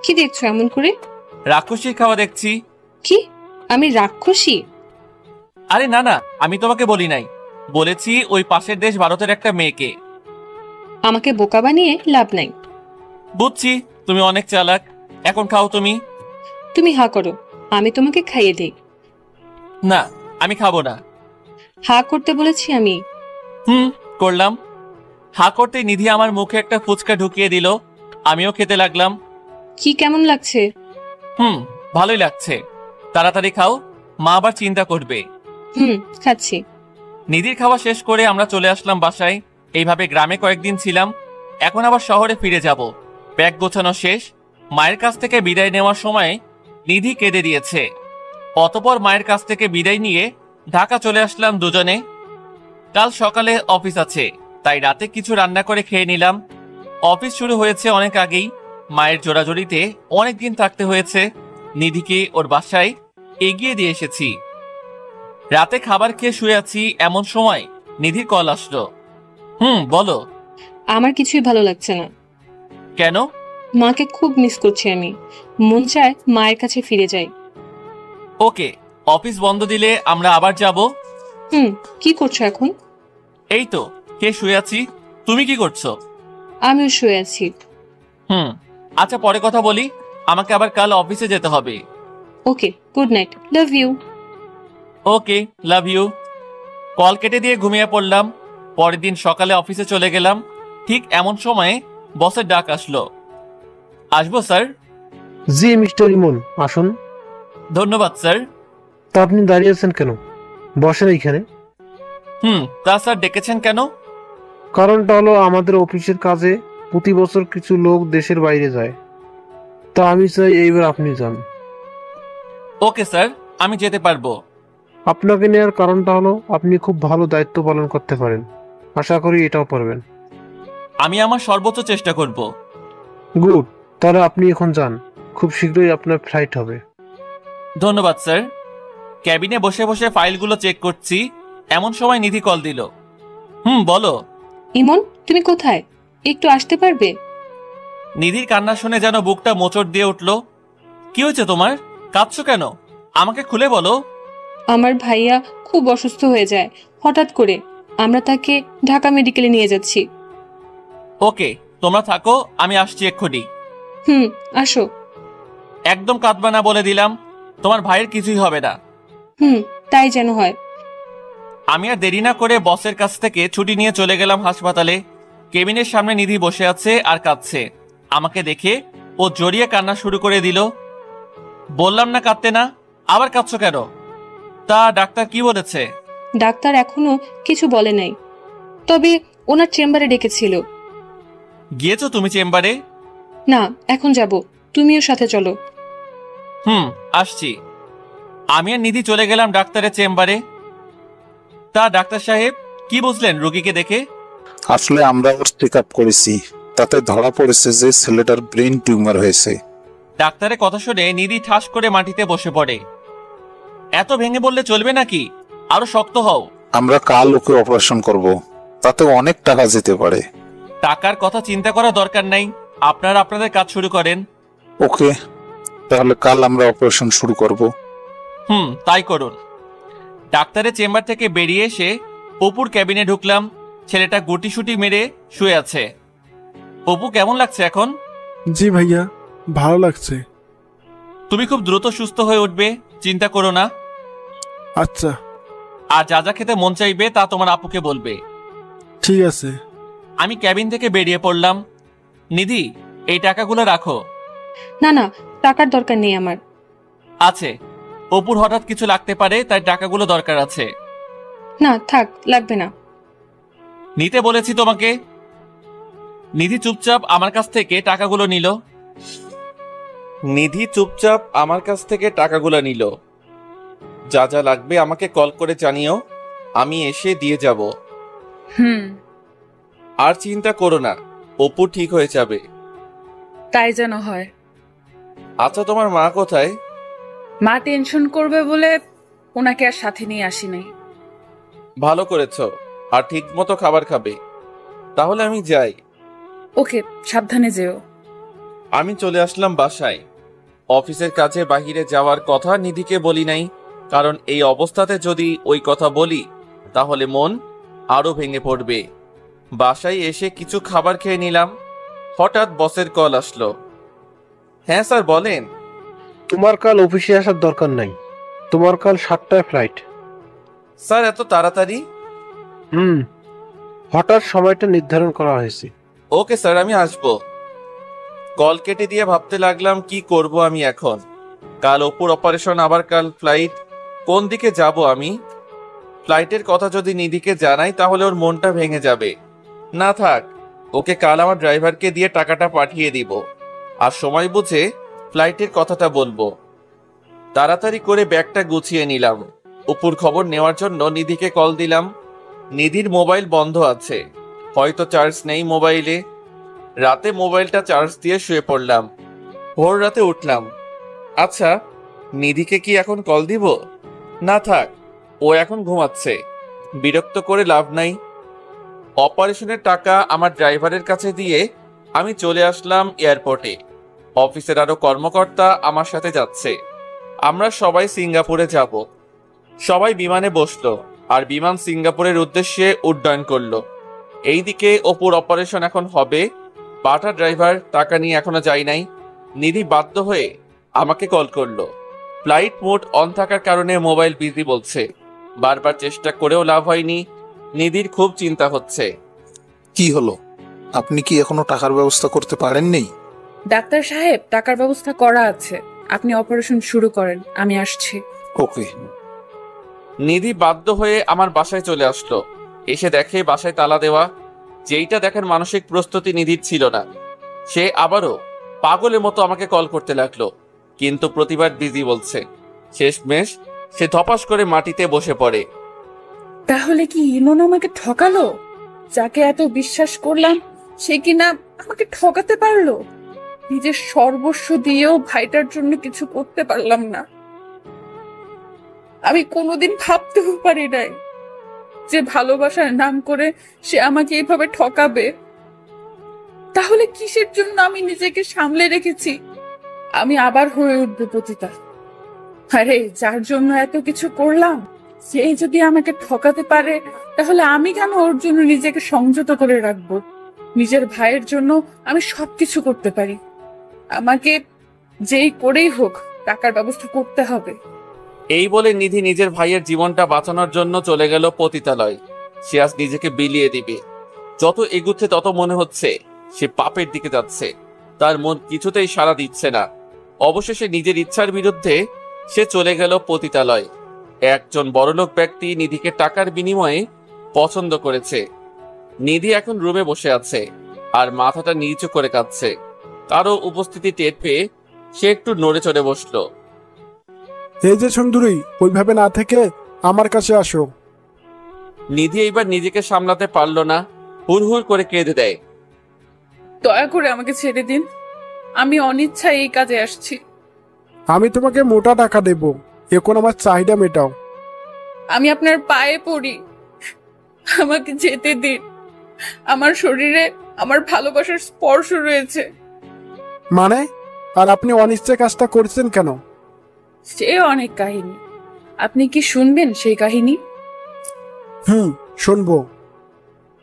কি দেখছো এমন করে?
রাক্ষসীর খাওয়া দেখছি।
কি, আমি রাক্ষসী?
আরে না না, আমি তোমাকে বলি নাই, বলেছি ওই পাশের দেশ ভারতের একটা মেয়েকে।
আমাকে বোকা বানিয়ে লাভ নাই।
বুঝছি, তুমি অনেক চালাক। এখন খাও তুমি।
তুমি হা করো, আমি তোমাকে খাইয়ে দেই।
না, আমি খাবো না।
হা করতে বলেছি আমি।
করলাম। হা করতে নিধি আমার মুখে একটা ফুচকা ঢুকিয়ে দিল। আমিও খেতে লাগলাম।
কি কেমন লাগছে?
ভালোই লাগছে। তাড়াতাড়ি খাও, মা আবার চিন্তা করবে।
খাচ্ছি।
নিধির খাওয়া শেষ করে আমরা চলে আসলাম বাসায়। এইভাবে গ্রামে কয়েকদিন ছিলাম, এখন আবার শহরে ফিরে যাব। ব্যাগ গোছানো শেষ। মায়ের কাছ থেকে বিদায় নেওয়ার সময় নিধি কেঁদে দিয়েছে। অতঃপর মায়ের কাছ থেকে বিদায় নিয়ে ঢাকা চলে আসলাম দুজনে। কাল সকালে অফিস আছে, তাই রাতে কিছু রান্না করে খেয়ে নিলাম। অফিস শুরু হয়েছে অনেক আগেই। মায়ের জোড়াজড়িতে অনেকদিন থাকতে হয়েছে। নিধিকে ওর বাসায় এগিয়ে দিয়ে এসেছি। রাতে খাবার খেয়ে শুয়ে আছি, এমন সময় নিধির কল আসলো। বলো।
আমার কিছুই ভালো লাগছে না।
কেন?
মাকে খুব মিস করছি আমি, মন চায় মায়ের কাছে ফিরে যাই।
ওকে, অফিস বন্ধ দিলে আমরা আবার যাব।
কি করছো এখন?
এই তো খেয়ে শুয়ে আছি। তুমি কি করছো?
আমিও শুয়ে আছি।
আচ্ছা, পরে কথা বলি, আমাকে আবার কাল অফিসে যেতে হবে।
Okay, good night, love you.
Okay, love you. Call কেটে দিয়ে ঘুমিয়ে পড়লাম। পরের দিন সকালে অফিসে চলে গেলাম। ঠিক এমন সময়ে বসের ডাক আসলো। আসবো স্যার?
জি মিস্টার ইমন, আসুন।
ধন্যবাদ স্যার।
তা আপনি দাঁড়িয়ে আছেন কেন? বসেন এইখানে।
তা স্যার ডেকেছেন কেন?
কারণটা হলো আমাদের অফিসের কাজে প্রতি বছর কিছু লোক দেশের বাইরে যায়, তা আমি চাই এইবার আপনি যান।
ওকে স্যার, আমি যেতে পারবো।
আপনাকে নেওয়ার কারণটা হলো আপনি খুব ভালো দায়িত্ব পালন করতে পারেন, আশা করি এটাও পারবেন।
আমি আমার সর্বোচ্চ চেষ্টা করব।
গুড, তাহলে আপনি এখন যান, খুব শীঘ্রই আপনার ফ্লাইট হবে।
ধন্যবাদ স্যার। ক্যাবিনে বসে বসে ফাইলগুলো চেক করছি, এমন সময় নিধি কল দিল। বলো।
ইমন, তুমি কোথায়? একটু আসতে পারবে?
নিধির কান্না শুনে যেন বুকটা মোচড় দিয়ে উঠল। কি হয়েছে তোমার? কাঁদছো কেন? আমাকে খুলে বলো।
আমার ভাইয়া খুব অসুস্থ হয়ে যায় হঠাৎ করে, আমরা তাকে ঢাকা মেডিকেলে নিয়ে যাচ্ছি।
ওকে, তোমরা থাকো, আমি আসছি এক্ষুনি।
আসো।
একদম কাঁদবা না বলে দিলাম, তোমার ভাইয়ের কিছুই হবে না।
তাই যেন হয়।
আমি আর দেরি না করে বসের কাছ থেকে ছুটি নিয়ে চলে গেলাম হাসপাতালে। কেবিনের সামনে নিধি বসে আছে আর কাঁদছে। আমাকে দেখে ও জড়িয়ে কান্না শুরু করে দিল। বললাম না কাঁদতে না, আবার কাঁদছো কেন? তা ডাক্তার কি বলেছে?
ডাক্তার এখনো কিছু বলে নাই, তবে ওনার চেম্বারে ডেকেছিল।
গিয়েছো তুমি চেম্বারে?
না, এখন যাব, তুমিও সাথে চলো।
আসছি। আমি আর নিধি চলে গেলাম ডাক্তারের চেম্বারে। তা ডাক্তার সাহেব, কি বুঝলেন রোগীকে দেখে?
আসলে আমরা ওর চেক আপ করেছি, তাতে ধরা পড়েছে যে ছেলেটার ব্রেন টিউমার হয়েছে।
ডাক্তারের কথা শুনে নিধি ঠাস করে মাটিতে বসে পড়ে। এত ভেঙে বললে চলবে নাকি? আরো শক্ত হও।
আমরা কাল ওকে অপারেশন করব, তাতে অনেক টাকা যেতে পারে।
টাকার কথা চিন্তা করা দরকার নাই, আপনারা আপনাদের কাজ শুরু করেন।
ওকে, তাহলে কাল আমরা অপারেশন শুরু করব।
তাই করুন। ডাক্তারের চেম্বার থেকে বেরিয়ে এসে অপুর ক্যাবিনে ঢুকলাম। ছেলেটা গুটিসুটি মেরে শুয়ে আছে। অপু, কেমন লাগছে এখন?
জি ভাইয়া, ভালো লাগছে।
তুমি খুব দ্রুত সুস্থ হয়ে উঠবে, চিন্তা করো না।
আচ্ছা।
আর যা যা খেতে মন চাইবে তা তোমার আপুকে বলবে।
ঠিক আছে।
আমি ক্যাবিন থেকে বেরিয়ে পড়লাম। নিধি, এই টাকাগুলো রাখো।
না না, টাকার দরকার নেই আমার।
আছে, অপুর হঠাৎ কিছু লাগতে পারে, তাই টাকাগুলো দরকার আছে।
না থাক, লাগবে না।
নিতে বলেছি তোমাকে। নিধি চুপচাপ আমার কাছ থেকে টাকাগুলো নিল। যা যা লাগবে আমাকে কল করে জানিও, আমি এসে দিয়ে যাব। আর চিন্তা করো না, অপু ঠিক হয়ে যাবে।
তাই যেন হয়।
আচ্ছা, তোমার মা কোথায়?
মা টেনশন করবে বলে ওনাকে আর সাথে নিয়ে আসি নাই।
ভালো করেছো, আর ঠিক মতো খাবার খাবে। তাহলে আমি যাই।
ওকে, সাবধানে যেও।
আমি চলে আসলাম বাসায়। অফিসের কাজে বাহিরে যাওয়ার কথা নিধিকে বলি নাই, কারণ এই অবস্থাতে যদি ওই কথা বলি তাহলে মন আরো ভেঙে পড়বে। বাসায় এসে কিছু খাবার খেয়ে নিলাম। হঠাৎ বসের কল আসলো। হ্যাঁ স্যার, বলেন।
তোমার কাল অফিসে আসার দরকার নাই, তোমার কাল 7টায় ফ্লাইট।
স্যার, এত তাড়াতাড়ি?
হঠাৎ সময়টা নির্ধারণ করা হয়েছে।
ওকে স্যার, আমি আসবো। কল কেটে দিয়ে ভাবতে লাগলাম কি করব আমি এখন। কাল অপুর অপারেশন, আবার কাল ফ্লাইট। কোন দিকে যাব আমি? ফ্লাইটের কথা যদি নিধিকে জানাই তাহলে ওর মনটা ভেঙে যাবে। না থাক, ওকে কাল আমার ড্রাইভারকে দিয়ে টাকাটা পাঠিয়ে দিব, আর সময় বুঝে ফ্লাইটের কথাটা বলবো। তাড়াতাড়ি করে ব্যাগটা গুছিয়ে নিলাম। অপুর খবর নেওয়ার জন্য নিধিকে কল দিলাম। নিধির মোবাইল বন্ধ আছে, হয়তো চার্জ নেই মোবাইলে। রাতে মোবাইলটা চার্জ দিয়ে শুয়ে পড়লাম। ভোর রাতে উঠলাম। আচ্ছা, নিধিকে কি এখন কল দিব? না থাক, ও এখন ঘুমাচ্ছে, বিরক্ত করে লাভ নাই। অপারেশনের টাকা আমার ড্রাইভারের কাছে দিয়ে আমি চলে আসলাম এয়ারপোর্টে। অফিসের আরো কর্মকর্তা আমার সাথে যাচ্ছে। আমরা সবাই সিঙ্গাপুরে যাব। সবাই বিমানে বসলো, আর বিমান সিঙ্গাপুরের উদ্দেশ্যে উড্ডয়ন করলো। এইদিকে অপুর অপারেশন এখন হবে। পাঠা ড্রাইভার টাকা নিয়ে এখনো যাই নাই। নিধি বাধ্য হয়ে আমাকে কল করলো। ফ্লাইট মোড অন থাকার কারণে মোবাইল বিজি বলছে। বারবার চেষ্টা করেও লাভ হয়নি। নিধির খুব চিন্তা হচ্ছে।
কি হলো, আপনি কি এখনো টাকার ব্যবস্থা করতে পারেননি?
ডাক্তার সাহেব, টাকার ব্যবস্থা করা আছে, আপনি অপারেশন শুরু করেন, আমি আসছি।
ওকে।
নিধি বাধ্য হয়ে আমার বাসায় চলে আসলো। এসে দেখে বাসায় তালা দেওয়া। যেইটা দেখার মানসিক প্রস্তুতি নিধির ছিল না। সে আবারও পাগলের মতো আমাকে কল করতে লাগলো, কিন্তু প্রতিবার বিজি বলছে। শেষমেশ সে ধপাস করে মাটিতে বসে পড়ে।
তাহলে কি ইমন আমাকে ঠকালো? যাকে এত বিশ্বাস করলাম সে কিনা আমাকে ঠকাতে পারলো? নিজের সর্বস্ব দিয়েও ভাইটার জন্য কিছু করতে পারলাম না। আমি কোনোদিন ভাবতেও পারি নাই যে ভালোবাসার নাম করে সে আমাকে এইভাবে ঠকাবে। তাহলে কিসের জন্য আমি নিজেকে সামলে রেখেছি? আমি আবার হয়ে উঠবো পতিতা। আরে যার জন্য এত কিছু করলাম সে যদি আমাকে ঠকাতে পারে, তাহলে আমি কেন ওর জন্য নিজেকে সংযত করে রাখবো? নিজের ভাইয়ের জন্য আমি সবকিছু করতে পারি। আমাকে যেই করেই হোক টাকার ব্যবস্থা করতে হবে।
এই বলে নিধি নিজের ভাইয়ের জীবনটা বাঁচানোর জন্য চলে গেল পতিতালয়। সে আজ নিজেকে বিলিয়ে দিবে। যত এগুচ্ছে তত মনে হচ্ছে সে পাপের দিকে যাচ্ছে। তার মন কিছুতেই সাড়া দিচ্ছে না। অবশেষে নিজের ইচ্ছার বিরুদ্ধে সে চলে গেল পতিতালয়। একজন বড়লোক ব্যক্তি নিধিকে টাকার বিনিময়ে পছন্দ করেছে। নিধি এখন রুমে বসে আছে আর মাথাটা নিচু করে কাঁদছে। কারো উপস্থিতি টের পেয়ে সে একটু নড়ে চড়ে বসলো।
এই যে সুন্দরী, ওইভাবে না থেকে আমার কাছে আসো।
নিধি এইবার নিজেকে সামলাতে পারল না, হুড়হুড় করে কেঁদে দেয়।
দয়া করে আমাকে ছেড়ে দিন, আমি অনিচ্ছায় এই কাজে আসছি।
আমি তোমাকে মোটা টাকা দেব, এখন আমার চাহিদা মেটাও।
আমি আপনার পায়ে পড়ি, আমাকে যেতে দিন। আমার শরীরে আমার ভালোবাসার স্পর্শ রয়েছে।
মানে? আর আপনি অনিশ্চয় কাজটা করছেন কেন?
সে অনেক কাহিনী, আপনি কি শুনবেন সেই কাহিনী?
শুনবো।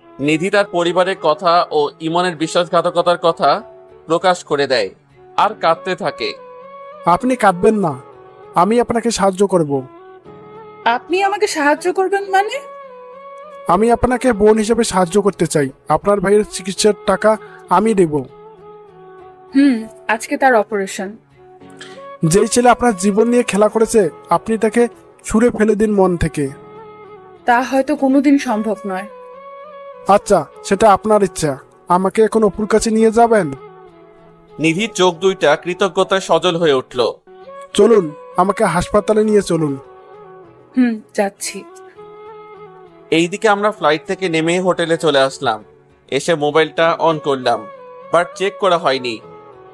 নিধি তার পরিবারের কথা ও ইমনের বিশ্বাসঘাতকতার কথা প্রকাশ করে দেয় আর কাঁদতে থাকে।
আপনি কাঁদবেন না, আমি আপনাকে সাহায্য করব।
আপনি আমাকে সাহায্য করবেন মানে?
আমি আপনাকে বোন হিসেবে সাহায্য করতে চাই। আপনার ভাইয়ের চিকিৎসার টাকা আমি দেব।
আজকে তার অপারেশন।
যেই ছেলে আপনার জীবন নিয়ে খেলা করেছে আপনি তাকে ছুঁড়ে ফেলে দিন মন থেকে।
তা হয়তো কোনোদিন সম্ভব নয়।
আচ্ছা, সেটা আপনার ইচ্ছা। আমাকে এখন অপুর কাছে নিয়ে যাবেন?
নিধির চোখ দুইটা কৃতজ্ঞতায় সজল হয়ে উঠল।
চলুন, আমাকে হাসপাতালে নিয়ে চলুন।
যাচ্ছি।
এইদিকে আমরা ফ্লাইট থেকে নেমে হোটেলে চলে আসলাম। এসে মোবাইলটা অন করলাম, বাট চেক করা হয়নি।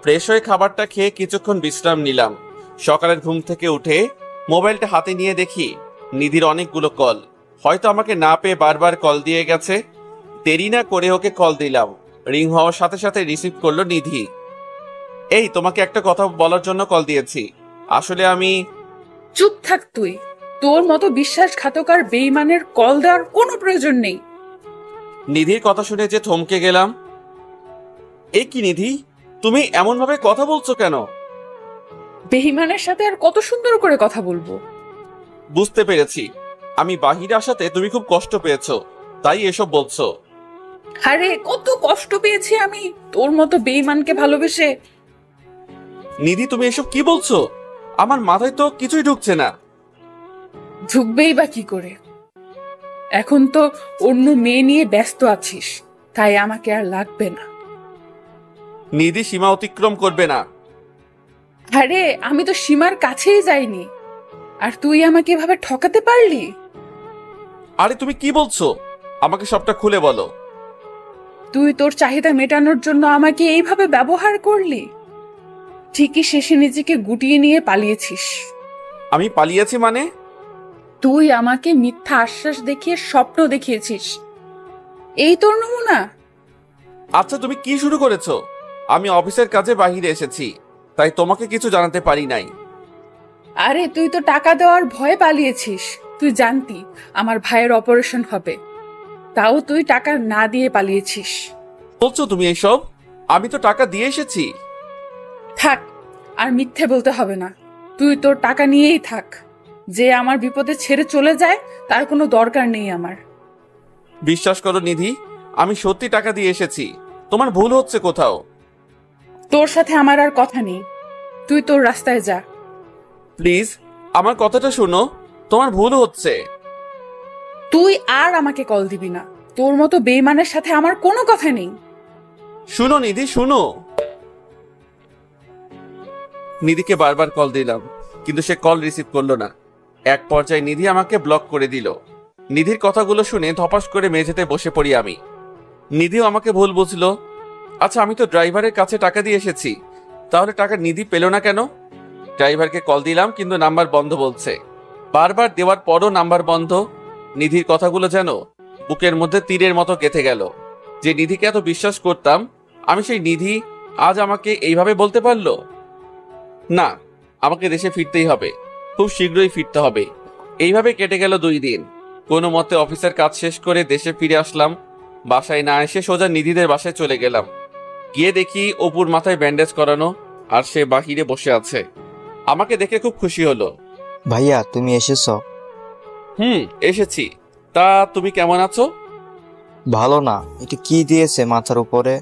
ফ্রেশ হয়ে খাবারটা খেয়ে কিছুক্ষণ বিশ্রাম নিলাম। সকালের ঘুম থেকে উঠে মোবাইলটা হাতে নিয়ে দেখি নিধির অনেকগুলো কল। হয়তো আমাকে না পেয়ে বারবার কল দিয়ে গেছে। দেরি না করে ওকে কল দিলাম। রিং হওয়ার সাথে সাথে রিসিভ করলো নিধি। এই, তোমাকে একটা কথা বলার জন্য কল দিয়েছি। আসলে আমি...
চুপ থাক তুই। তোর মতো বিশ্বাসঘাতক আর বেঈমানের কল দেওয়ার কোনো প্রয়োজন নেই।
নিধির কথা শুনে যে থমকে গেলাম। এই কি নিধি, তুমি এমন ভাবে কথা বলছো কেন?
বেঈমানের সাথে আর কত সুন্দর করে কথা বলবো?
বুঝতে পেরেছি, আমি বাহিরে আসাতে তুমি খুব কষ্ট পেয়েছো, তাই এসব বলছো।
আরে কত কষ্ট পেয়েছি আমি তোর মতো বেঈমানকে ভালোবেসে।
নিধি, তুমি এসব কি বলছো? আমার মাথায় তো কিছুই ঢুকছে না।
ঢুকবেই বা কি করে? এখন তো অন্য মেয়ে নিয়ে ব্যস্ত আছিস, তাই আমাকে আর লাগবে না।
নিধি সীমা অতিক্রম করবে না।
আরে আমি তো সীমার কাছেই যাইনি, আর তুই আমাকে এভাবে ঠকাতে পারলি?
আরে তুমি কি বলছো? আমাকে সবটা খুলে বলো।
তুই তোর চাহিদা মেটানোর জন্য আমাকে এইভাবে ব্যবহার করলি। ঠিকই শেষে নিজেকে গুটিয়ে নিয়ে পালিয়েছিস।
আমি পালিয়েছি মানে?
তুই আমাকে মিথ্যা আশ্বাস দেখিয়ে স্বপ্ন দেখিয়েছিস। এই তোর নমুনা?
আচ্ছা, তুমি কি শুরু করেছো? আমি অফিসের কাজে বাহিরে এসেছি, তাই তোমাকে কিছু জানাতে পারি নাই।
আরে তুই তো টাকা দেওয়ার ভয়ে পালিয়েছিস। তুই জানতি আমার ভাইয়ের অপারেশন হবে, তাও তুই টাকা না দিয়ে পালিয়েছিস।
বলছো তুমি এইসব? আমি তো টাকা দিয়ে এসেছি।
থাক, আর মিথ্যে বলতে হবে না। তুই তোর টাকা নিয়েই থাক। যে আমার বিপদে ছেড়ে চলে যায় তার কোনো দরকার নেই আমার।
বিশ্বাস করো নিধি, আমি সত্যি টাকা দিয়ে এসেছি। তোমার ভুল হচ্ছে কোথাও।
তোর সাথে আমার আর কথা নেই, তুই তোর রাস্তায় যা।
প্লিজ, আমার কথাটা শোনো, তোমার ভুল হচ্ছে।
তুই আর আমাকে কল দিবি না। তোর মতো বেইমানের সাথে আমার কোনো কথা নেই।
শুনো নিধি, শুনো। নিধিকে বারবার কল দিলাম, কিন্তু সে কল রিসিভ করলো না। এক পর্যায়ে নিধি আমাকে ব্লক করে দিল। নিধির কথাগুলো শুনে ধপাস করে মেঝেতে বসে পড়ি আমি। নিধিও আমাকে ভুল বুঝলো। আচ্ছা, আমি তো ড্রাইভারের কাছে টাকা দিয়ে এসেছি, তাহলে টাকা নিধি পেল না কেন? ড্রাইভারকে কল দিলাম, কিন্তু নাম্বার বন্ধ বলছে। বারবার দেওয়ার পরও নাম্বার বন্ধ। নিধির কথাগুলো যেন বুকের মধ্যে তীরের মতো গেঁথে গেল। যে নিধিকে এত বিশ্বাস করতাম, আমি সেই নিধি আজ আমাকে এইভাবে বলতে পারলো। না, আমাকে দেশে ফিরতেই হবে, খুব শীঘ্রই ফিরতে হবে। এইভাবে কেটে গেল 2 দিন। কোনো মতে অফিসের কাজ শেষ করে দেশে ফিরে আসলাম। বাসায় না এসে সোজা নিধিদের বাসায় চলে গেলাম। গিয়ে দেখি অপুর মাথায় ব্যান্ডেজ করানো, আর সে বাহিরে বসে আছে। আমাকে দেখে খুব খুশি হলো।
ভাইয়া, তুমি এসেছো?
এসেছি। তা তুমি কেমন আছো?
ভালো না। এটা কি দিয়েছে মাথার উপরে?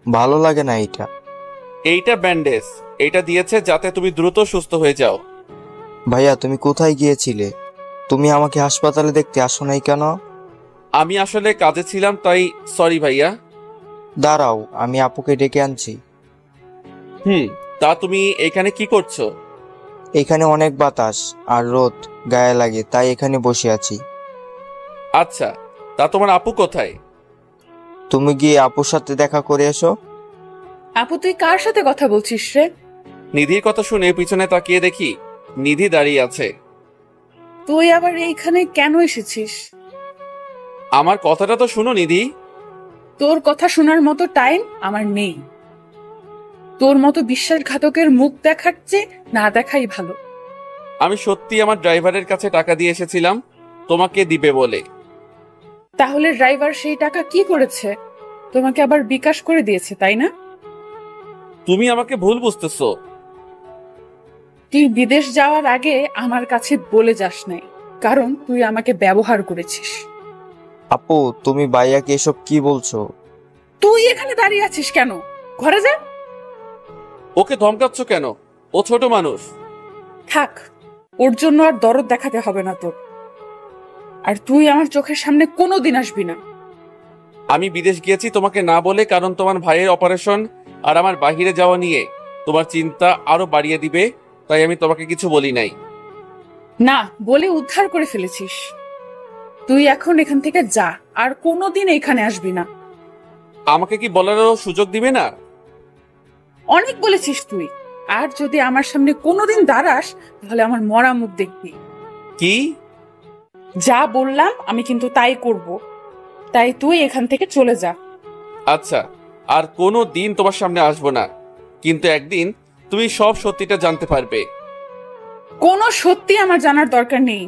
ভালো লাগে না এটা।
এইটা ব্যান্ডেজ। এটা দিয়েছে যাতে তুমি দ্রুত সুস্থ হয়ে যাও।
ভাইয়া, তুমি কোথায় গিয়েছিলে? তুমি আমাকে হাসপাতালে দেখতে আসো নাই কেন?
আমি আসলে কাজে ছিলাম, তাই সরি ভাইয়া।
দাঁড়াও, আমি আপুকে ডেকে আনছি।
তা তুমি এখানে কি করছো?
এখানে অনেক বাতাস আর রোদ গায়ে লাগে, তাই এখানে বসে আছি।
আচ্ছা, তা তোমার আপু কোথায়?
তুমি গিয়ে আপুর সাথে দেখা করে এসো।
আপু, তুই কার সাথে কথা বলছিস রে?
নিধির কথা শুনে পিছনে তাকিয়ে দেখি নিধি দাঁড়িয়ে আছে।
তুই আবার এইখানে কেন এসেছিস?
আমার কথাটা তো শুনো নিধি।
তোর কথা শোনার মতো টাইম আমার নেই। তোর মতো বিশ্বাসঘাতকের মুখ দেখার চেয়ে না দেখাই ভালো।
আমি সত্যি আমার ড্রাইভারের কাছে টাকা দিয়ে এসেছিলাম তোমাকে দিবে বলে।
তাহলে ড্রাইভার সেই টাকা কি করেছে? তোমাকে আবার বিকাশ করে দিয়েছে, তাই না?
তুমি আমাকে ভুল বুঝতেছো।
তুই বিদেশ যাওয়ার আগে আমার কাছে বলে যাস নাই, কারণ তুই আমাকে ব্যবহার করেছিস।
আপু, তুমি ভাইয়াকে এসব কি বলছো?
তুই এখানে দাঁড়িয়ে আছিস কেন? ঘরে যা।
ওকে ধমকাচ্ছ কেন? ও ছোট মানুষ।
থাক, ওর জন্য আর দরদ দেখাতে হবে না তোর। আর তুই আমার চোখের সামনে কোনোদিন আসবি না।
আমি বিদেশ গিয়েছি তোমাকে না বলে, কারণ তোমার ভাইয়ের অপারেশন আর আমার বাহিরে যাওয়া নিয়ে তোমার চিন্তা আরো বাড়িয়ে দিবে, তাই আমি তোমাকে কিছু বলি নাই।
না বলে উদ্ধার করে ফেলেছিস। তুই এখন এখান থেকে যা, আর কোনোদিন এখানে আসবি না।
আমাকে কি বলারও সুযোগ দিবে না?
অনেক বলেছিস তুই। আর যদি আমার সামনে কোনোদিন দাঁড়াস, তাহলে আমার মরা মুখ দেখবি।
কি?
যা বললাম আমি কিন্তু তাই করব। তাই তুই এখান থেকে চলে যা।
আচ্ছা, আর কোনো দিন তোমার সামনে আসবো না, কিন্তু একদিন তুমি সব সত্যিটা জানতে পারবে।
কোনো সত্যি আমার জানার দরকার নেই।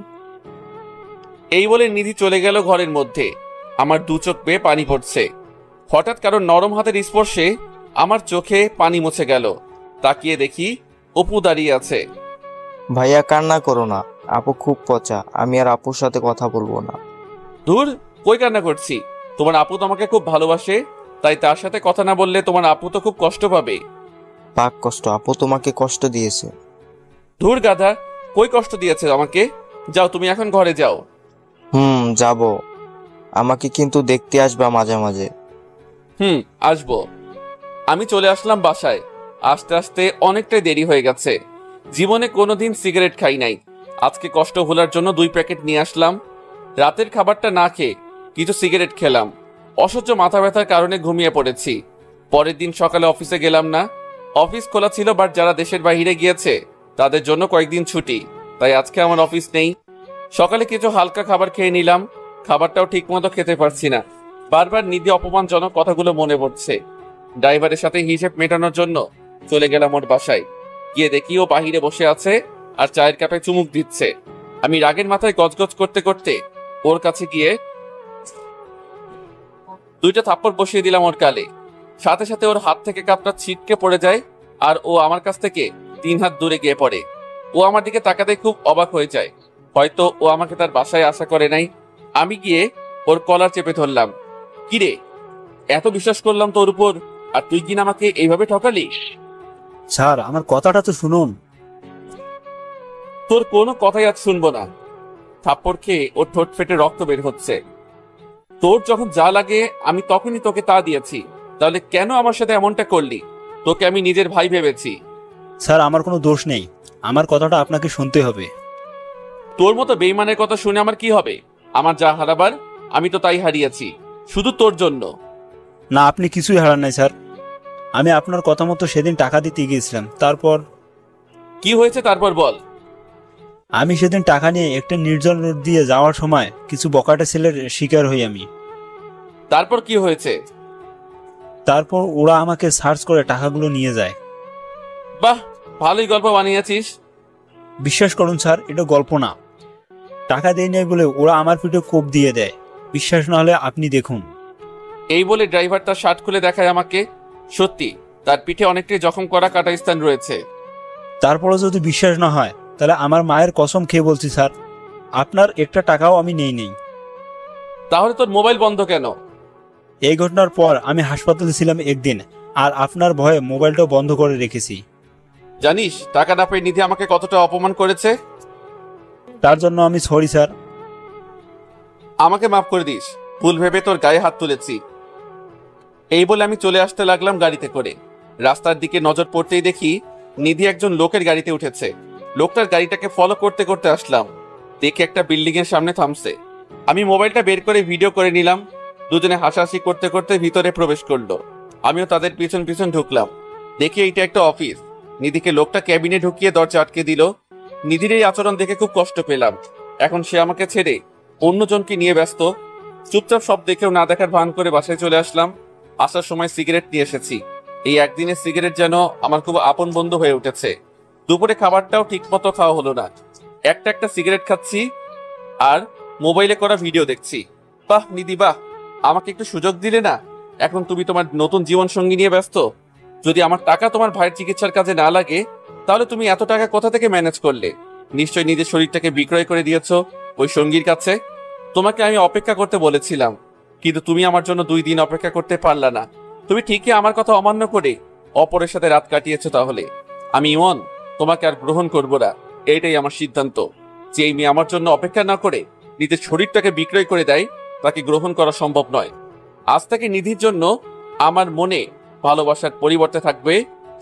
এই বলে নিধি চলে গেল ঘরের মধ্যে। আমার 2 চোখ বেয়ে পানি পড়ছে। হঠাৎ কারো নরম হাতের স্পর্শে আমার চোখে পানি মুছে গেল। তাকিয়ে দেখি অপু দাঁড়িয়ে আছে।
ভাইয়া, কান্না করো না। আপু খুব পচা, আমি আর আপুর সাথে কথা বলবো না।
ধুর, কই কান্না করছি? তোমার আপু তো আমাকে খুব ভালোবাসে, তাই তার সাথে কথা না বললে তোমার আপু তো খুব কষ্ট পাবে।
পাক কষ্ট? আপু তোমাকে কষ্ট দিয়েছে?
ধুর গাধা, কই কষ্ট দিয়েছে আমাকে? যাও, তুমি এখন ঘরে যাও।
যাব। আমাকে কিন্তু দেখতে আসবা মাঝে মাঝে।
আসবো। আমি চলে আসলাম বাসায়। আস্তে আস্তে অনেকটাই দেরি হয়ে গেছে। জীবনে কোনোদিন সিগারেট খাই নাই। আজকে কষ্ট ভোলার জন্য 2 প্যাকেট নিয়ে আসলাম। রাতের খাবারটা না খেয়ে কিছু সিগারেট খেলাম। অসহ্য মাথা ব্যথার কারণে ঘুমিয়ে পড়েছি। পরের দিন সকালে অফিসে গেলাম না। অফিস খোলা ছিল, বাট যারা দেশের বাইরে গিয়েছে তাদের জন্য কয়েকদিন ছুটি, তাই আজকে আমার অফিস নেই। সকালে কিছু হালকা খাবার খেয়ে নিলাম। খাবারটাও ঠিক মতো খেতে পারছি না। বারবার নিধি অপমানজনক কথাগুলো মনে পড়ছে। ড্রাইভারের সাথে হিসেব মেটানোর জন্য চলে গেলাম ওর বাসায়। গিয়ে দেখি ও বাহিরে বসে আছে আর চায়ের কাপে চুমুক দিচ্ছে। আমি রাগের মাথায় গজগজ করতে করতে ওর কাছে গিয়ে 2টা থাপ্পড় বসিয়ে দিলাম ওর গালে। সাথে সাথে ওর হাত থেকে কাপটা ছিটকে পড়ে যায়, আর ও আমার কাছ থেকে 3 হাত দূরে গিয়ে পড়ে। ও আমার দিকে তাকাতে খুব অবাক হয়ে যায়। হয়তো ও আমাকে তার বাসায় আশা করে নাই। আমি গিয়ে ওর কলার চেপে ধরলাম। কিরে, এত বিশ্বাস করলাম তোর উপর, আর তুই কিনা আমাকে এইভাবে ঠকালি?
স্যার, আমার কথাটা তো শুনুন।
তোর কোনো কথাই আজ শুনবো না। থাপ্পড় খেয়ে ওর ঠোঁট ফেটে রক্ত বের হচ্ছে। তোর যখন যা লাগে আমি তখনই তোকে তা দিয়েছি, তাহলে কেন আমার সাথে এমনটা করলি? তোকে আমি নিজের ভাই ভেবেছি।
স্যার, আমার কোনো দোষ নেই, আমার কথাটা আপনাকে শুনতে হবে।
তোর মতো বেইমানের কথা শুনে আমার কি হবে? আমার যা হারাবার আমি তো তাই হারিয়েছি, শুধু তোর জন্য।
না, আপনি কিছুই হারান নাই স্যার। আমি আপনার কথা মতো সেদিন টাকা দিতে গিয়েছিলাম। তারপর
কি হয়েছে তারপর বল।
আমি সেদিন টাকা নিয়ে একটা নির্জন রোড দিয়ে যাওয়ার সময় কিছু বকাটে ছেলের শিকার হই আমি।
তারপর কি হয়েছে?
তারপর ওরা আমাকে সার্চ করে টাকাগুলো নিয়ে যায়।
বাহ, ভালোই গল্প বানিয়েছিস।
বিশ্বাস করুন স্যার, এটা গল্প না। টাকা দেয় নাই বলে ওরা আমার পিঠে কোপ দিয়ে দেয়। বিশ্বাস না হলে আপনি দেখুন।
এই বলে ড্রাইভার তার শার্ট খুলে দেখায় আমাকে। সত্যি তার পিঠে অনেকটাই জখম করা কাটা স্থান রয়েছে।
তারপরও যদি বিশ্বাস না হয় তাহলে আমার মায়ের কসম খেয়ে বলছি স্যার, আপনার একটা টাকাও আমি নেই।
তাহলে তোর মোবাইল বন্ধ কেন?
এই ঘটনার পর আমি হাসপাতালে ছিলাম একদিন, আর আপনার ভয়ে মোবাইলটাও বন্ধ করে রেখেছি।
জানিস টাকা না পেয়ে নিধি আমাকে কতটা অপমান করেছে?
তার জন্য আমি সরি স্যার।
আমাকে মাফ করে দিস, ভুল ভেবে তোর গায়ে হাত তুলেছি। এই বলে আমি চলে আসতে লাগলাম গাড়িতে করে। রাস্তার দিকে নজর পড়তেই দেখি নিধি একজন লোকের গাড়িতে উঠেছে। লোকটার গাড়িটাকে ফলো করতে করতে আসলাম, দেখে একটা বিল্ডিং এর সামনে থামছে। আমি মোবাইলটা বের করে ভিডিও করে নিলাম। দুজনে হাসাহাসি করতে করতে ভিতরে প্রবেশ করলো। আমিও তাদের পিছন পিছন ঢুকলাম। দেখি এইটা একটা অফিস। নিধিকে লোকটা ক্যাবিনে ঢুকিয়ে দরজা আটকে দিল। নিধির এই আচরণ দেখে খুব কষ্ট পেলাম। এখন সে আমাকে ছেড়ে অন্যজনকে নিয়ে ব্যস্ত। চুপচাপ সব দেখেও না দেখার ভান করে বাসায় চলে আসলাম। আসার সময় সিগারেট নিয়ে এসেছি। এই একদিনের সিগারেট যেন আমার খুব আপন বন্ধু হয়ে উঠেছে। দুপুরে খাবারটাও ঠিক মতো খাওয়া হলো না। একটা সিগারেট খাচ্ছি আর মোবাইলে করা ভিডিও দেখছি। বাহ নিধি বাহ, আমাকে একটু সুযোগ দিলে না? এখন তুমি তোমার নতুন জীবন সঙ্গী নিয়ে ব্যস্ত। যদি আমার টাকা তোমার ভাইয়ের চিকিৎসার কাজে না লাগে তাহলে তুমি এত টাকা কোথা থেকে ম্যানেজ করলে? নিশ্চয়ই নিজের শরীরটাকে বিক্রয় করে দিয়েছো ওই সঙ্গীর কাছে। তোমাকে আমি অপেক্ষা করতে বলেছিলাম, কিন্তু তুমি আমার জন্য 2 দিন অপেক্ষা করতে পারলা না। তুমি ঠিকই আমার কথা অমান্য করে অপরের সাথে রাত কাটিয়েছো। তাহলে আমি ইমন তোমাকে আর গ্রহণ করবো না। এইটাই আমার সিদ্ধান্ত। যে এই মেয়ে আমার জন্য অপেক্ষা না করে নিজের শরীরটাকে বিক্রয় করে দেয়, তাকে গ্রহণ করা সম্ভব নয়। আজ থেকে নিধির জন্য আমার মনে ভালোবাসার পরিবর্তে থাকবে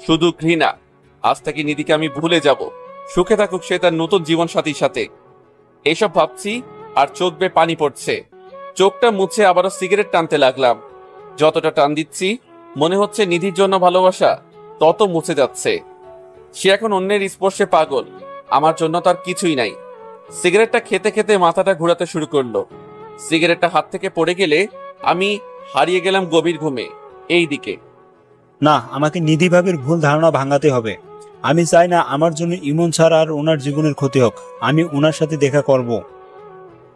শুধু ঘৃণা। আজ থেকে নিধিকে আমি ভুলে যাব। সুখে থাকুক সে তার নতুন জীবন সাথীর সাথে। এইসব ভাবছি আর চোখ বেয়ে পানি পড়ছে। চোখটা মুছে আবারও সিগারেট টানতে লাগলাম। যতটা টান দিচ্ছি মনে হচ্ছে নিধির জন্য ভালোবাসা তত মুছে যাচ্ছে। সে এখন অন্যের স্পর্শে পাগল, আমার জন্য তার কিছুই নাই। সিগারেটটা খেতে খেতে মাথাটা ঘোরাতে শুরু করলো। সিগারেটটা হাত থেকে পড়ে গেলে আমি হারিয়ে গেলাম গভীর ঘুমে। এই দিকে
না, আমাকে নিধি ভাবির ভুল ধারণা ভাঙাতে হবে। আমি চাই না আমার জন্য ইমন স্যার আর ওনার জীবনের ক্ষতি হোক। আমি ওনার সাথে দেখা করব।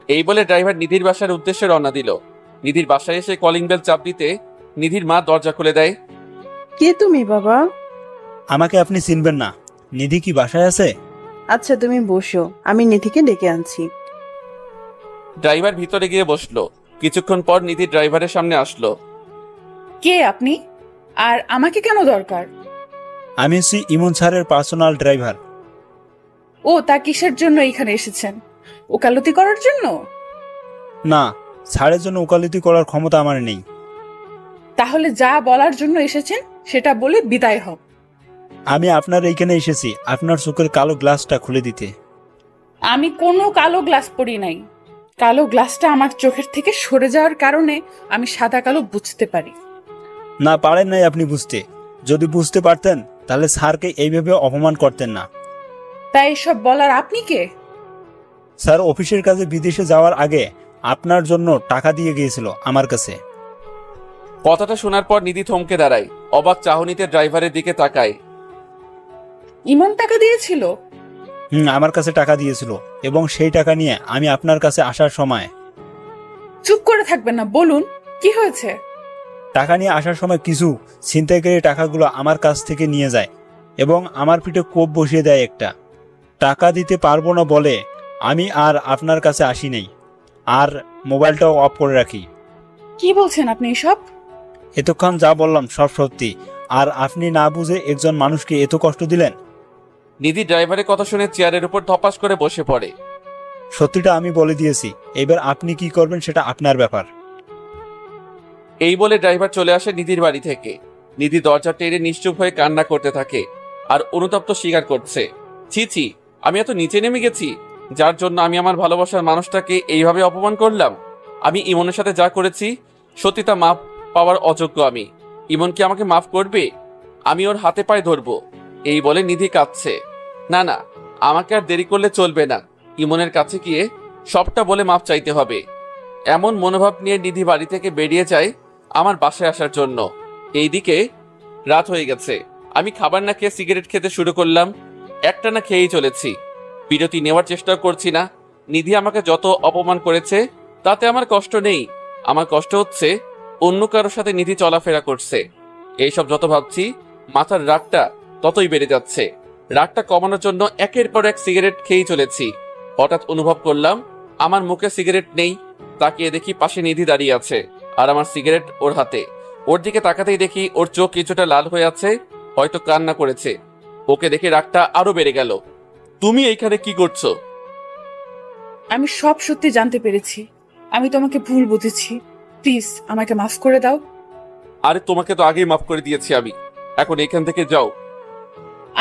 এই বলে ড্রাইভার নিধির বাসার উদ্দেশ্যে রওনা দিল। নিধির বাসায় এসে কলিং বেল চাপ দিতে নিধির মা দরজা খুলে দেয়।
কে তুমি বাবা?
আমাকে আপনি চিনবেন না। নিধি কি বাসায় আছে?
আচ্ছা তুমি বসো, আমি নিধিকে ডেকে আনছি।
ড্রাইভার ভিতরে গিয়ে বসলো। কিছুক্ষণ পর নিধি ড্রাইভারের সামনে আসলো।
কে আপনি? আর আমাকে কেন দরকার?
আমি হচ্ছি ইমন স্যারের পার্সোনাল ড্রাইভার।
ও তা কিসের জন্য এখানে এসেছেন? ওকালতি করার জন্য?
না, স্যারের জন্য ওকালতি করার ক্ষমতা আমার নেই।
তাহলে যা বলার জন্য এসেছেন সেটা বলে বিদায় হও।
আমি আপনার এইখানে এসেছি আপনার চোখের কালো গ্লাসটা খুলে দিতে।
আমি কোনো কালো গ্লাস পরি নাই। কালো গ্লাসটা আমার চোখের থেকে সরে যাওয়ার কারণে আমি সাদা কালো বুঝতে পারি।
না, পারেন নাই আপনি বুঝতে। যদি বুঝতে পারতেন তাহলে স্যারকে এইভাবে অপমান করতেন না।
তাই এসব বলার আপনি কে?
স্যার অফিসের কাজে বিদেশে যাওয়ার আগে আপনার জন্য টাকা দিয়ে গিয়েছিল আমার কাছে।
কথাটা শোনার পর নিধি থমকে দাঁড়ায়, অবাক চাহনিতে ড্রাইভারের দিকে তাকায়।
ইমন টাকা দিয়েছিল?
আমার কাছে টাকা দিয়েছিল, এবং সেই টাকা নিয়ে আমি আপনার কাছে আসার সময়।
চুপ করে থাকবেন না, বলুন কি হয়েছে?
টাকা নিয়ে আসার সময় কিছু ছিনতাইকারী টাকাগুলো আমার কাছ থেকে নিয়ে যায় এবং আমার পিঠে কোপ বসিয়ে দেয় একটা। টাকা দিতে পারবো না বলে আমি আর আপনার কাছে আসি নাই, আর মোবাইলটাও অফ করে রাখি।
কি বলছেন আপনি এসব?
এতক্ষণ যা বললাম সব সত্যি, আর আপনি না বুঝে একজন মানুষকে এত কষ্ট দিলেন।
নিধি ড্রাইভারের কথা শুনে চেয়ারের উপর ধপাস করে বসে পড়ে।
সত্যিটা আমি বলে দিয়েছি, এবার আপনি কি করবেন সেটা আপনার ব্যাপার।
এই বলে ড্রাইভার চলে আসে নিধির বাড়ি থেকে। নিধি দরজা টেনে নিশ্চুপ হয়ে কান্না করতে থাকে আর অনুতপ্ত স্বীকার করছে, ছি ছি, আমি এত নিচে নেমে গেছি, যার জন্য আমি আমার ভালোবাসার মানুষটাকে এইভাবে অপমান করলাম। আমি ইমনের সাথে যা করেছি সত্যি তা মাফ পাওয়ার অযোগ্য আমি। ইমন কি আমাকে মাফ করবে? আমি ওর হাতে পায়ে ধরবো। এই বলে নিধি কাঁদছে। না না, আমাকে আর দেরি করলে চলবে না, ইমনের কাছে গিয়ে সবটা বলে মাফ চাইতে হবে। এমন মনোভাব নিয়ে নিধি বাড়ি থেকে বেরিয়ে যায় আমার বাসায় আসার জন্য। এইদিকে রাত হয়ে গেছে। আমি খাবার না খেয়ে সিগারেট খেতে শুরু করলাম। একটা না খেয়েই চলেছি, বিরতি নেওয়ার চেষ্টা করছি না। নিধি আমাকে যত অপমান করেছে তাতে আমার কষ্ট নেই, আমার কষ্ট হচ্ছে অন্য কারোর সাথে নিধি চলাফেরা করছে। এইসব যত ভাবছি মাথার রাগটা ততই বেড়ে যাচ্ছে। রাগটা কমানোর জন্য একের পর এক সিগারেট খেয়েই চলেছি। হঠাৎ অনুভব করলাম আমার মুখে সিগারেট নেই। তাকিয়ে দেখি পাশে নিধি দাঁড়িয়ে আছে আর আমার সিগারেট ওর হাতে। ওর দিকে তাকাতেই দেখি ওর চোখ কিছুটা লাল হয়ে আছে, হয়তো কান্না করেছে। ওকে দেখে রাগটা আরো বেড়ে গেল। তুমি এইখানে কি করছো?
আমি সব সত্যি জানতে পেরেছি, আমি তোমাকে ভুল বুঝেছি, প্লিজ আমাকে মাফ করে দাও।
আরে তোমাকে তো আগেই মাফ করে দিয়েছি আমি, এখন এখান থেকে যাও।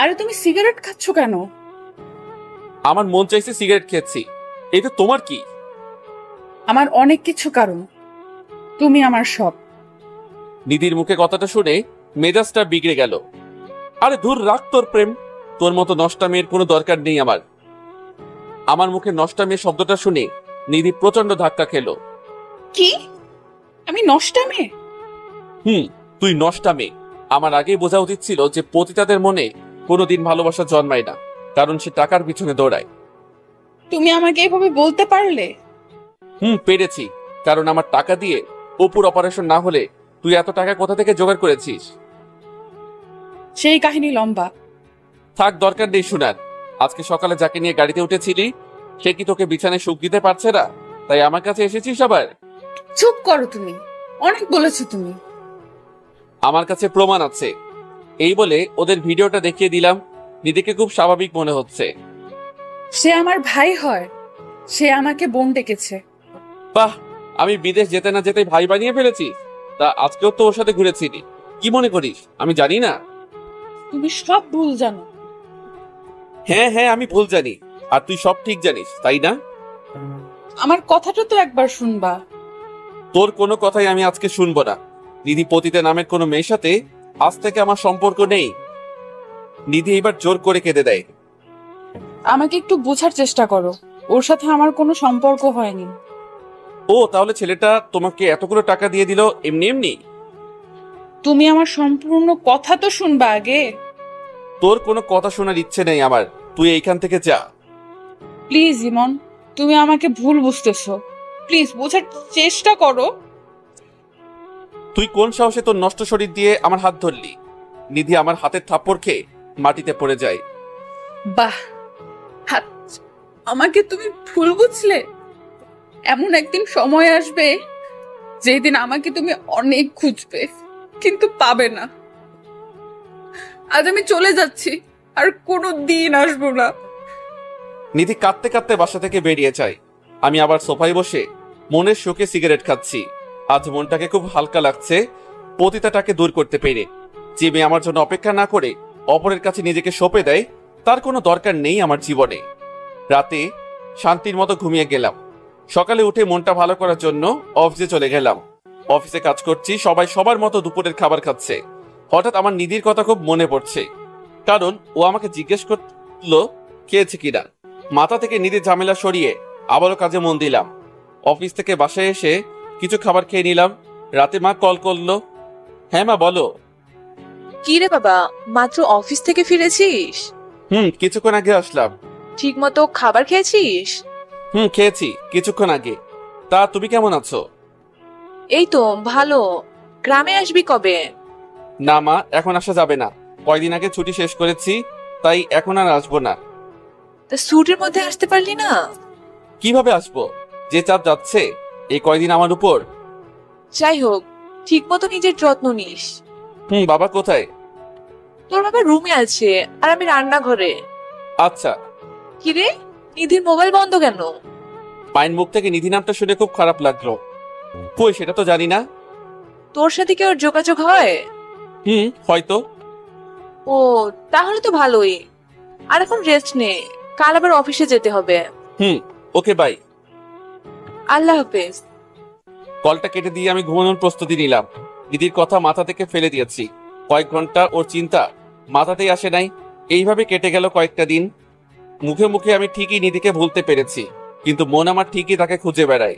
আরে তুমি সিগারেট খাচ্ছ কেন?
আমার মন চাইছে সিগারেট খেয়েছি, এতে তোমার কি?
আমার অনেক কিছু কারণ, তুমি আমার সব।
নিধির মুখে কথাটা শুনে মেজাজটা বিগড়ে গেল। আরে দূর রাখ তোর প্রেম, তোর মতো নষ্টা মেয়ের কোনো দরকার নেই আমার। আমার মুখে নষ্টা মেয়ে শব্দটা শুনে নিধি প্রচন্ড ধাক্কা খেলো।
কি? আমি নষ্টা মেয়ে?
তুই নষ্টা মেয়ে। আমার আগেই বোঝা উচিত ছিল যে পতিতাদের মনে কোনোদিন ভালোবাসা জন্মায় না, কারণ সে টাকার পিছনে দৌড়ায়।
তুমি আমাকে এভাবে বলতে পারলে?
পেরেছি, কারণ আমার টাকা দিয়ে অপুর অপারেশন না হলে তুই এত টাকা কোথা থেকে জোগাড় করেছিস?
সেই কাহিনী লম্বা,
থাক, দরকার নেই শোনার। আজকে সকালে যাকে নিয়ে গাড়িতে উঠেছিলি সে কি তোকে বিছানায় সুখ দিতে পারছে না, তাই আমার কাছে এসেছিস আবার?
চুপ করো, তুমি অনেক বলেছো তুমি।
আমার কাছে প্রমাণ আছে। এই বলে ওদের ভিডিওটা দেখিয়ে দিলাম। নিধিকে খুব স্বাভাবিক মনে হচ্ছে।
সে আমার ভাই হয়, সে আমাকে বোন ডেকেছে।
বাহ, আমি বিদেশ যেতে না যেতে ভাই বানিয়ে ফেলেছি। তা আজকেও তো ওর সাথে ঘুরেছিলি, কি মনে করিস আমি জানি না?
তুমি সব ভুল জানো।
হ্যাঁ হ্যাঁ, আমি ভুল জানি, আর তুই সব ঠিক জানিস, তাই না?
আমার কথাটা তো একবার শুনবা।
তোর কোনো কথাই আমি আজকে শুনবো না। নিধি পতিতা নামের কোনো মেয়ের সাথে আজ থেকে আমার সম্পর্ক নেই। নিধি এবার জোর করে কেঁদে দেয়।
আমাকে একটু বোঝার চেষ্টা করো, ওর সাথে আমার কোনো সম্পর্ক হয়নি।
ও তাহলে ছেলেটা তোমাকে এতগুলো টাকা দিয়ে দিল এমনি এমনি?
তুমি আমার সম্পূর্ণ কথা তো শুনবা আগে।
তোর কোনো কথা শোনার ইচ্ছে নেই আমার, তুই এইখান থেকে যা।
প্লিজ ইমন, তুমি আমাকে ভুল বুঝতেছো, প্লিজ বোঝার চেষ্টা করো।
তুই কোন সাহসে তোর নষ্ট শরীর দিয়ে আমার হাত ধরলি? নিধি আমার হাতের থাপ্পড় খেয়ে মাটিতে পড়ে যায়।
বাহ, আমাকে তুমি ভুল বুঝলে। এমন একদিন সময় আসবে যেদিন আমাকে তুমি অনেক খুঁজবে, কিন্তু পাবে না। আজ আমি চলে যাচ্ছি, আর কোনো দিন আসবো না।
নিধি কাঁদতে কাঁদতে বাসা থেকে বেরিয়ে যায়। আমি আবার সোফায় বসে মনের শোকে সিগারেট খাচ্ছি। আজ মনটাকে খুব হালকা লাগছে পতিতাটাকে দূর করতে পেরে। যে মেয়ে আমার জন্য অপেক্ষা না করে অপরের কাছে নিজেকে সঁপে দেয় তার কোনো দরকার নেই আমার জীবনে। রাতে শান্তির মতো ঘুমিয়ে গেলাম। সকালে উঠে মনটা ভালো করার জন্য অফিসে চলে গেলাম। অফিসে কাজ করছি, সবাই সবার মতো দুপুরের খাবার খাচ্ছে। হঠাৎ আমার নিধির কথা খুব মনে পড়ছে, কারণ ও আমাকে জিজ্ঞেস করলো খেয়েছে কিনা। মাথা থেকে নিধির ঝামেলা সরিয়ে আবারও কাজে মন দিলাম। অফিস থেকে বাসায় এসে কিছু খাবার খেয়ে নিলাম। রাতে মা কল করলো। হ্যাঁ মা, বলো।
কি রে বাবা, মাত্র অফিস থেকে ফিরেছিস?
কিছুক্ষণ আগে আসলাম।
ঠিক মতো খাবার খেয়েছিস?
খেয়েছি কিছুক্ষণ আগে। তা তুমি কেমন আছো?
এই তো ভালো। গ্রামে আসবি কবে?
না মা, এখন আসা যাবে না। কয়দিন আগে ছুটি শেষ করেছি, তাই এখন আর আসবো না।
তা ছুটির মধ্যে আসতে পারলি না?
কিভাবে আসবো, যে চাপ যাচ্ছে এই কয়দিন আমার উপর।
যাই হোক, ঠিক মতো নিজের যত্ন নিস।
বাবা কোথায়?
তোর বাবা রুমে আছে আর আমি রান্নাঘরে।
আচ্ছা।
কিরে, নিধির মোবাইল বন্ধ কেন?
মায়ের মুখ থেকে নিধি নামটা শুনে খুব খারাপ লাগলো। কই, সেটা তো জানি না।
তোর সাথে কি ওর যোগাযোগ হয়?
হয়তো।
ও, তাহলে তো ভালোই। আর এখন রেস্ট নে, কাল আবার অফিসে যেতে হবে।
Okay bye.
আল্লাহ হাফেজ।
কলটা কেটে দিয়ে আমি ঘুমানোর প্রস্তুতি নিলাম। নিধির কথা মাথা থেকে ফেলে দিয়েছি। কয়েক ঘন্টা ওর চিন্তা মাথাতেই আসে নাই। এইভাবে কেটে গেল কয়েকটা দিন। মুখে মুখে আমি ঠিকই নিধিকে ভুলতে পেরেছি, কিন্তু মন আমার ঠিকই তাকে খুঁজে বেড়ায়।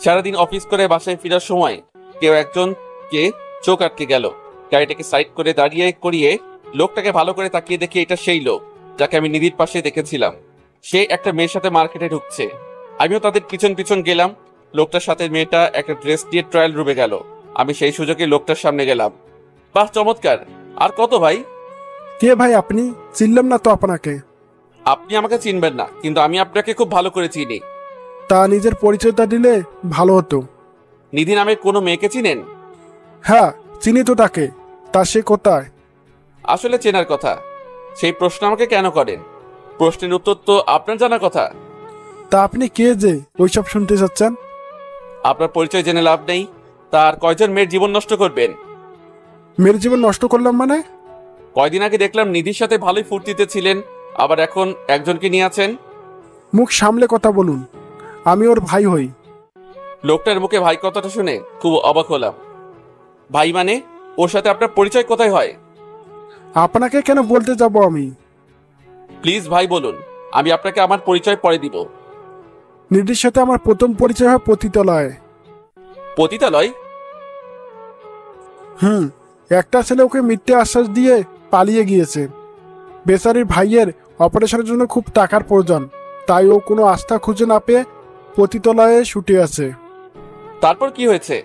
সারাদিন অফিস করে বাসায় ফেরার সময় কেউ একজনকে চোখ আটকে গেল। গাড়িটাকে সাইড করে দাঁড়িয়ে করিয়ে লোকটাকে ভালো করে তাকিয়ে দেখি এটা সেই লোক যাকে আমি নিধির পাশে দেখেছিলাম। সে একটা মেয়ের সাথে মার্কেটে ঢুকছে। আমিও তাদের পিছন পিছন গেলাম। লোকটার সাথে মেয়েটা একটা ড্রেস দিয়ে ট্রায়াল রুমে গেল। আমি সেই সুযোগে লোকটার সামনে গেলাম। বাহ, চমৎকার। আর কত ভাই?
কে ভাই আপনি? চিনলাম না তো আপনাকে।
আপনি আমাকে চিনবেন না, কিন্তু আমি আপনাকে খুব ভালো করে চিনি।
তা নিজের পরিচয়টা দিলে ভালো হতো।
নিধি নামে কোনো মেয়েকে চিনেন?
হ্যাঁ, চিনি তো তাকে। তা সে কোথায়?
আসলে চেনার কথা। সেই প্রশ্ন আমাকে কেন করেন? প্রশ্নের উত্তর তো আপনার জানার কথা।
তা আপনি কে যে ওইসব শুনতে চাচ্ছেন?
আপনার পরিচয় জেনে লাভ নেই। তার কয়জন মেয়ের জীবন নষ্ট করবেন?
মেয়ের জীবন নষ্ট করলাম মানে?
কয়দিন আগে দেখলাম নিধির সাথে ভালোই ফুর্তিতে ছিলেন, আবার এখন একজনকে নিয়ে আছেন।
মুখ সামলে কথা বলুন, আমি ওর ভাই হই।
লোকটার মুখে ভাই কথাটা শুনে খুব অবাক হলাম। ভাই মানে? ওর সাথে আপনার পরিচয় কোথায় হয়?
আপনাকে কেন বলতে যাব আমি?
প্লিজ ভাই বলুন, আমি আপনাকে আমার পরিচয় পরে দিব।
নিধির সাথে আমার প্রথম পরিচয় হয় পতিতালয়ে।
পতিতালয়?
একটা ছেলে ওকে মিথ্যে আশ্বাস দিয়ে পালিয়ে গিয়েছে। বেচারির ভাইয়ের অপারেশনের জন্য খুব টাকার প্রয়োজন, তাই ও কোনো আস্থা খুঁজে না পেয়ে পতিতালয়ে ছুটে আছে।
তারপর কি হয়েছে?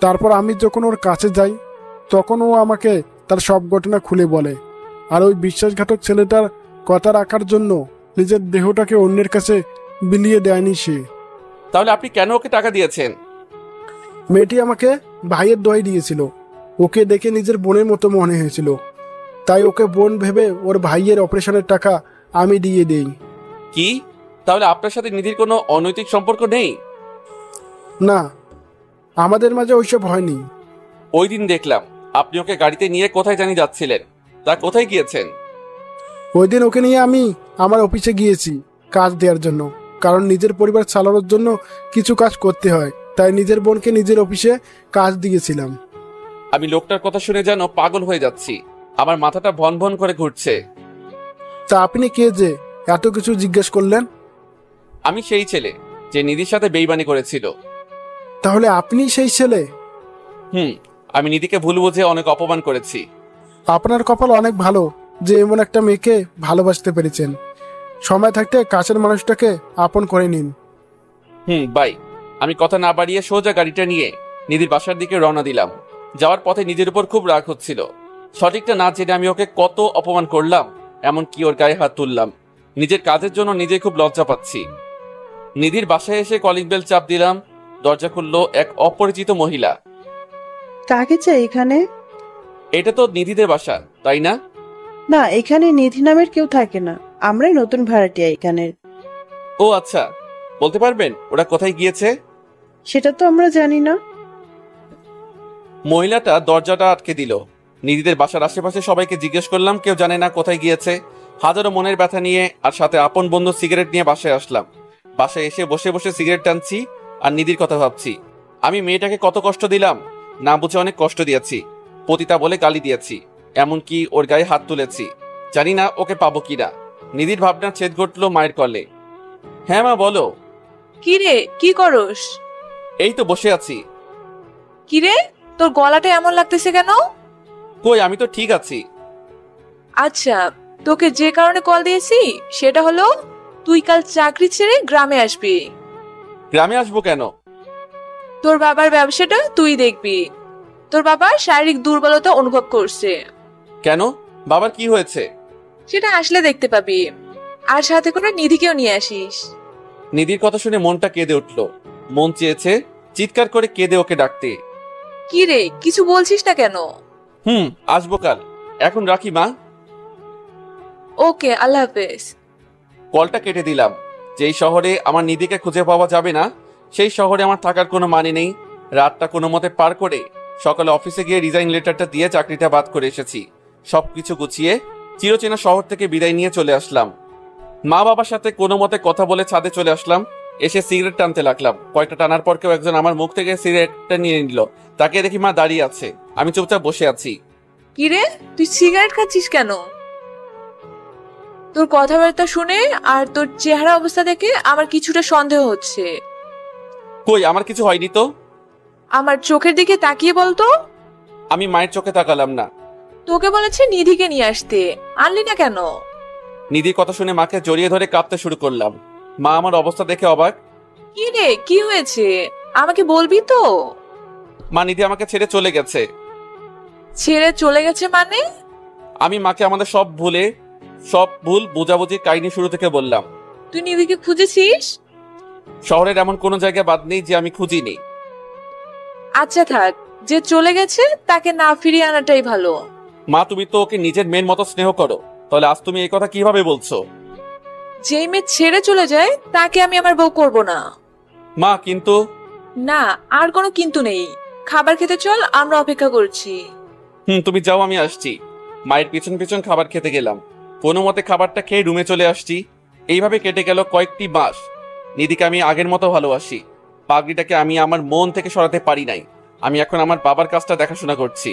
তারপর আমি যখন ওর কাছে যাই, তখন ও আমাকে তার সব ঘটনা খুলে বলে। আর ওই বিশ্বাসঘাতক ছেলেটার কথা রাখার জন্য নিজের দেহটাকে অন্যের কাছে বিলিয়ে দেয়নি সে।
তাহলে আপনি কেন ওকে টাকা দিয়েছেন?
মেয়েটি আমাকে ভাইয়ের দোয়াই দিয়েছিল। ওকে দেখে নিজের বোনের মতো মনে হয়েছিল, তাই ওকে বোন ভেবে ওর ভাইয়ের অপারেশনের টাকা আমি দিয়ে দেই।
কি? তাহলে আপনার সাথে নিধির কোনো অনৈতিক সম্পর্ক নেই?
না, আমাদের মাঝে ওইসব হয়নি।
ওই দিন দেখলাম আপনি ওকে গাড়িতে নিয়ে কোথায় জানি যাচ্ছিলেন। তা কোথায় গিয়েছেন?
ওই দিন ওকে নিয়ে আমি আমার অফিসে গিয়েছি কাজ দেওয়ার জন্য, কারণ নিজের পরিবার চালানোর জন্য কিছু কাজ করতে হয়, তাই নিজের বোনকে নিজের অফিসে কাজ দিয়েছিলাম।
আমি লোকটার কথা শুনে যেন পাগল হয়ে যাচ্ছি। আমার মাথাটা ভন ভন করে ঘুরছে।
তা আপনি কে যে এত কিছু জিজ্ঞেস করলেন?
আমি সেই ছেলে যে নিধির সাথে বেইমানি করেছিল।
তাহলে আপনি সেই ছেলে?
আমি নিধিকে ভুল বুঝে অনেক অপমান করেছি।
আপনার কপাল অনেক ভালো যে এমন একটা মেয়েকে ভালোবাসতে পেরেছেন। সময় থাকতে কাছের মানুষটাকে আপন করে নিন।
বাই। আমি কথা না বাড়িয়ে সোজা গাড়িটা নিয়ে নিধির বাসার দিকে রওনা দিলাম। যাওয়ার পথে নিজের উপর খুব রাগ হচ্ছিল। সঠিকটা না জেনে আমি ওকে কত অপমান করলাম, এমনকি ওর গায়ে হাত তুললাম। নিজের কাজের জন্য নিজে খুব লজ্জা পাচ্ছি। নিধির বাসায় এসে কলিং বেল চাপ দিলাম। দরজা খুললো এক অপরিচিত মহিলা।
কাকে চাই এখানে?
এটা তো নিধিদের বাসা, তাই না?
না, এখানে নিধি নামের কেউ থাকে না। আমরাই নতুন ভাড়াটিয়া এখানের।
ও আচ্ছা, বলতে পারবেন ওরা কোথায় গিয়েছে?
সেটা তো আমরা জানি না।
মহিলাটা দরজাটা আটকে দিল। নিধিদের বাসার আশেপাশে সবাইকে জিজ্ঞেস করলাম, কেউ জানে না কোথায় গিয়েছে। হাজারো মনের ব্যথা নিয়ে আর সাথে আপন বন্ধু সিগারেট নিয়ে বাসায় আসলাম। বাসায় এসে বসে বসে সিগারেট টানছি আর নিধির কথা ভাবছি। আমি মেয়েটাকে কত কষ্ট দিলাম, না বুঝে অনেক কষ্ট দিয়েছি। পতিতা বলে গালি দিয়েছি, এমনকি ওর গায়ে হাত তুলেছি। জানি না ওকে পাবো কিনা। নিধির ভাবনা ছেদ ঘটলো মায়ের কলে। হ্যাঁ মা, বলো।
কি রে, কি করস?
এই তো বসে আছি।
কি রে, তোর গলাটা এমন লাগতেছে কেন?
কই, আমি তো ঠিক আছি।
আচ্ছা, তোকে যে কারণে কল দিয়েছি সেটা হলো তুই কাল চাকরি ছেড়ে গ্রামে আসবি।
গ্রামে আসবো কেন?
তোর বাবার ব্যবসাটা তুই দেখবি। তোর বাবা শারীরিক দুর্বলতা অনুভব করছে।
কেন? বাবার কি হয়েছে?
সেটা আসলে দেখতে পাবি। আর সাথে করে নিধিকেও নিয়ে আসিস।
নিধির কথা শুনে মনটা কেঁদে উঠলো। মন চেয়েছে চিৎকার করে কেঁদে ওকে ডাকতে।
কি রে, কিছু বলছিস না কেন?
আসবো কাল। এখন রাখি মা।
ওকে, আল্লাহ হাফেজ।
কলটা কেটে দিলাম। যেই শহরে আমার নিধিকে খুঁজে পাওয়া যাবে না, সেই শহরে আমার থাকার কোনো মানে নেই। রাতটা কোনো মতে পার করে সকালে অফিসে গিয়ে রিজাইন লেটারটা দিয়ে চাকরিটা বাদ করে এসেছি। সবকিছু গুছিয়ে চিরচেনা শহর থেকে বিদায় নিয়ে চলে আসলাম। মা বাবার সাথে কোনো মতে কথা বলে ছাদে চলে আসলাম। এসে সিগারেট টানতে লাগলাম। কয়টা টানার পর কেউ একজন আমার মুখ থেকে সিগারেটটা নিয়ে নিল। তাকে দেখি মা দাঁড়িয়ে আছে, আমি চুপচাপ বসে আছি।
কিরে, তুই সিগারেট খাচ্ছিস কেন? তোর কথাবার্তা শুনে আর তোর চেহারা অবস্থা দেখে আমার কিছুটা সন্দেহ হচ্ছে।
কই, আমার কিছু হয়নি তো।
আমার চোখের দিকে তাকিয়ে বলতো।
আমি মায়ের চোখে তাকালাম না।
তোকে বলেছে নিধিকে নিয়ে আসতে, আনলি না কেন?
নিধির কথা শুনে মাকে জড়িয়ে ধরে কাঁদতে শুরু করলাম। মা আমার অবস্থা দেখে অবাক।
কি রে, কি হয়েছে আমাকে বলবি তো?
মা, নিধি আমাকে ছেড়ে চলে গেছে।
ছেড়ে চলে গেছে মানে?
আমি মাকে আমাদের সব ভুল বোঝাবুঝির কাহিনী শুরু থেকে বললাম।
তুই নিধিকে খুঁজেছিস?
শহরের এমন কোনো জায়গা বাদ নেই যে আমি খুঁজিনি।
আচ্ছা থাক, যে চলে গেছে তাকে না ফিরিয়ে আনাটাই ভালো।
মা, তুমি তো ওকে নিজের মেয়ের মতো স্নেহ করো, তাহলে আজ তুমি এই কথা কিভাবে বলছো?
যেই মেয়ে ছেড়ে চলে যায় তাকে আমি আমার বউ করব না।
মা, কিন্তু।
না, আর কোনো কিন্তু নেই। খাবার খেতে চল, আমরা অপেক্ষা করছি।
তুমি যাও, আমি আসছি। মায়ের পিছন পিছন খাবার খেতে গেলাম। কোনো মতে খাবারটা খেয়ে রুমে চলে আসছি। এইভাবে কেটে গেল কয়েকটি মাস। নিধিকে আমি আগের মতো ভালোবাসি। পাগড়িটাকে আমি আমার মন থেকে সরাতে পারি নাই। আমি এখন আমার বাবার কাজটা দেখাশোনা করছি।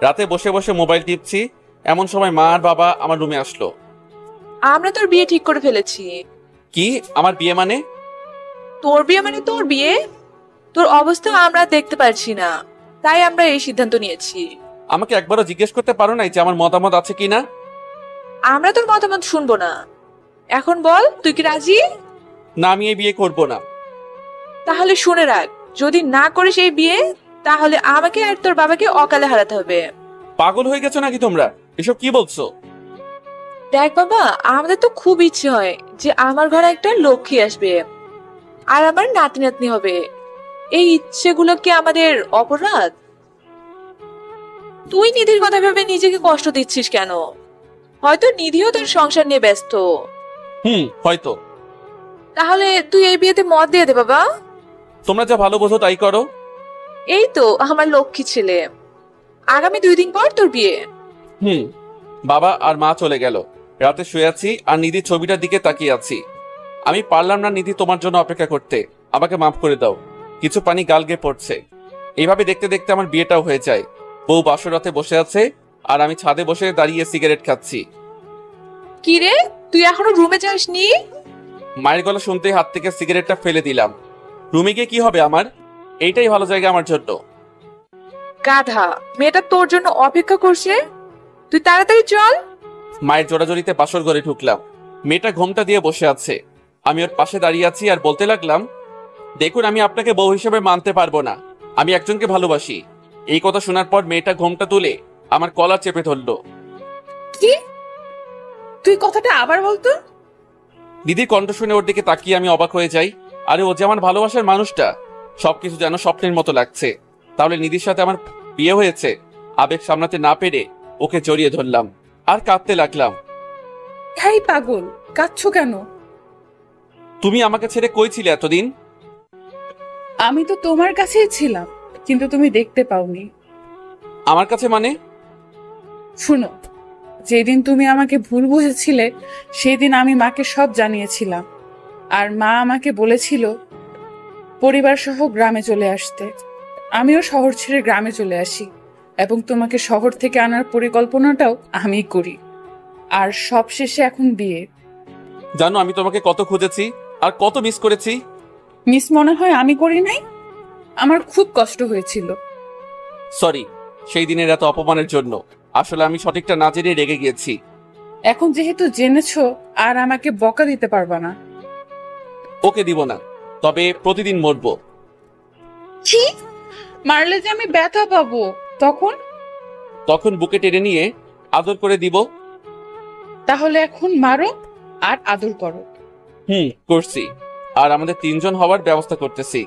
রাতে বসে বসে মোবাইল টিপছি, এমন সময় মা আর বাবা আমার রুমে আসলো।
আমরা তোর বিয়ে ঠিক করে ফেলেছি।
কি? আমার বিয়ে মানে?
তোর বিয়ে মানে তোর বিয়ে। তোর অবস্থা আমরা দেখতে পারছি না, তাই আমরা এই সিদ্ধান্ত নিয়েছি।
আমাকে একবারও জিজ্ঞেস করতে পারো নাই যে আমার মতামত আছে কিনা?
আমরা তোর মতামত শুনবো না। এখন বল, তুই কি রাজি?
না, আমি এই বিয়ে করব না।
তাহলে শুনে রাখ, যদি না করিস এই বিয়ে, তাহলে আমাকে আর তোর বাবাকে অকালে হারাতে হবে।
পাগল হয়ে গেছো নাকি তোমরা? এসব কি বলছো?
দেখ বাবা, আমাদের তো খুব ইচ্ছে হয় যে আমার ঘরে একটা লক্ষ্মী আসবে আর আমার নাতি নাতনি হবে। এই ইচ্ছেগুলো কি আমাদের অপরাধ? তুই নিধির কথা ভেবে নিজেকে কষ্ট দিচ্ছিস কেন? হয়তো নিধিও তোর সংসার নিয়ে ব্যস্ত।
হয়তো।
তাহলে তুই এই বিয়েতে মত দিয়ে দে বাবা।
তোমরা যা ভালো বোঝো তাই করো।
এই তো আমার লক্ষ্মী ছেলে। আগামী 2 দিন পর তোর বিয়ে।
বাবা আর মা চলে গেল। রাতে শুয়ে আছি আর নিধির ছবিটার দিকে তাকিয়ে আছি। আমি পারলাম না নিধি তোমার জন্য অপেক্ষা করতে। আমাকে মাফ করে দাও। কিছু পানি গাল গিয়ে পড়ছে। এইভাবে দেখতে দেখতে আমার বিয়েটাও হয়ে যায়। বউ বাসরাতে বসে আছে আর আমি ছাদে বসে দাঁড়িয়ে সিগারেট খাচ্ছি।
কি রে, তুই এখনো রুমে যাসনি?
মায়ের গলা শুনতে হাত থেকে সিগারেটটা ফেলে দিলাম। রুমে গিয়ে কি হবে আমার? এইটাই ভালো জায়গা আমার জন্য।
গাধা, মেয়েটা তোর জন্য অপেক্ষা করছে, তুই তাড়াতাড়ি চল।
মায়ের জোড়াজড়িতে বাসর ঘরে ঢুকলাম। মেয়েটা ঘোমটা দিয়ে বসে আছে। আমি ওর পাশে দাঁড়িয়ে আছি আর বলতে লাগলাম, দেখুন, আমি আপনাকে বউ হিসেবে মানতে পারবো না। আমি একজনকে ভালোবাসি। এই কথা শোনার পর মেয়েটা ঘোমটা তুলে আমার কলার চেপে ধরলো।
কি? তুই কথাটা আবার বলতো।
দিদির কণ্ঠ শুনে ওর দিকে তাকিয়ে আমি অবাক হয়ে যাই। আরে ও যে আমার ভালোবাসার মানুষটা। সবকিছু যেন স্বপ্নের মতো লাগছে। তাহলে নিধির সাথে আমার বিয়ে হয়েছে। আবেগ সামলাতে না পেরে ওকে জড়িয়ে ধরলাম আর কাঁদতে লাগলাম।
এই পাগল, কাঁদছো কেন?
তুমি আমাকে ছেড়ে কই ছিলে এতদিন?
আমি তো তোমার কাছেই ছিলাম, কিন্তু তুমি দেখতে পাওনি।
আমার কাছে মানে?
শুনো, যেদিন তুমি আমাকে ভুল বুঝেছিলে সেদিন আমি মাকে সব জানিয়েছিলাম। আর মা আমাকে বলেছিল পরিবার সহ গ্রামে চলে আসতে। আমিও শহর ছেড়ে গ্রামে চলে আসি এবং তোমাকে শহর থেকে আনার পরিকল্পনাটাও আমি করি। আর সবশেষে এখন বিয়ে।
জানো, আমি তোমাকে কত খুঁজেছি আর কত মিস করেছি।
মিস মনে হয় আমি করি নাই? আমার খুব কষ্ট হয়েছিল।
সরি সেই দিনের এত অপমানের জন্য। আসলে আমি সঠিকটা না জেনে রেগে গিয়েছি।
এখন যেহেতু জেনেছো, আর আমাকে বকা দিতে পারবা না।
ওকে দিব না, তবে প্রতিদিন মরবো।
কি? মারলে যে আমি ব্যথা পাবো, তখন
বুকে টেনে নিয়ে আদর করে দিব।
তাহলে এখন মারো আর আদর করো।
করছি। আর আমাদের 3 জন হওয়ার ব্যবস্থা করতেছি।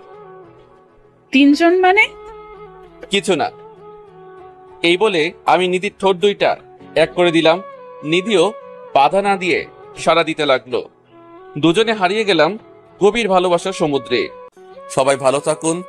3 জন মানে?
কিছু না। এই বলে আমি নিধির ঠোঁট দুইটা এক করে দিলাম। নিধিও বাধা না দিয়ে সাড়া দিতে লাগলো। দুজনে হারিয়ে গেলাম গভীর ভালোবাসার সমুদ্রে। সবাই ভালো থাকুন,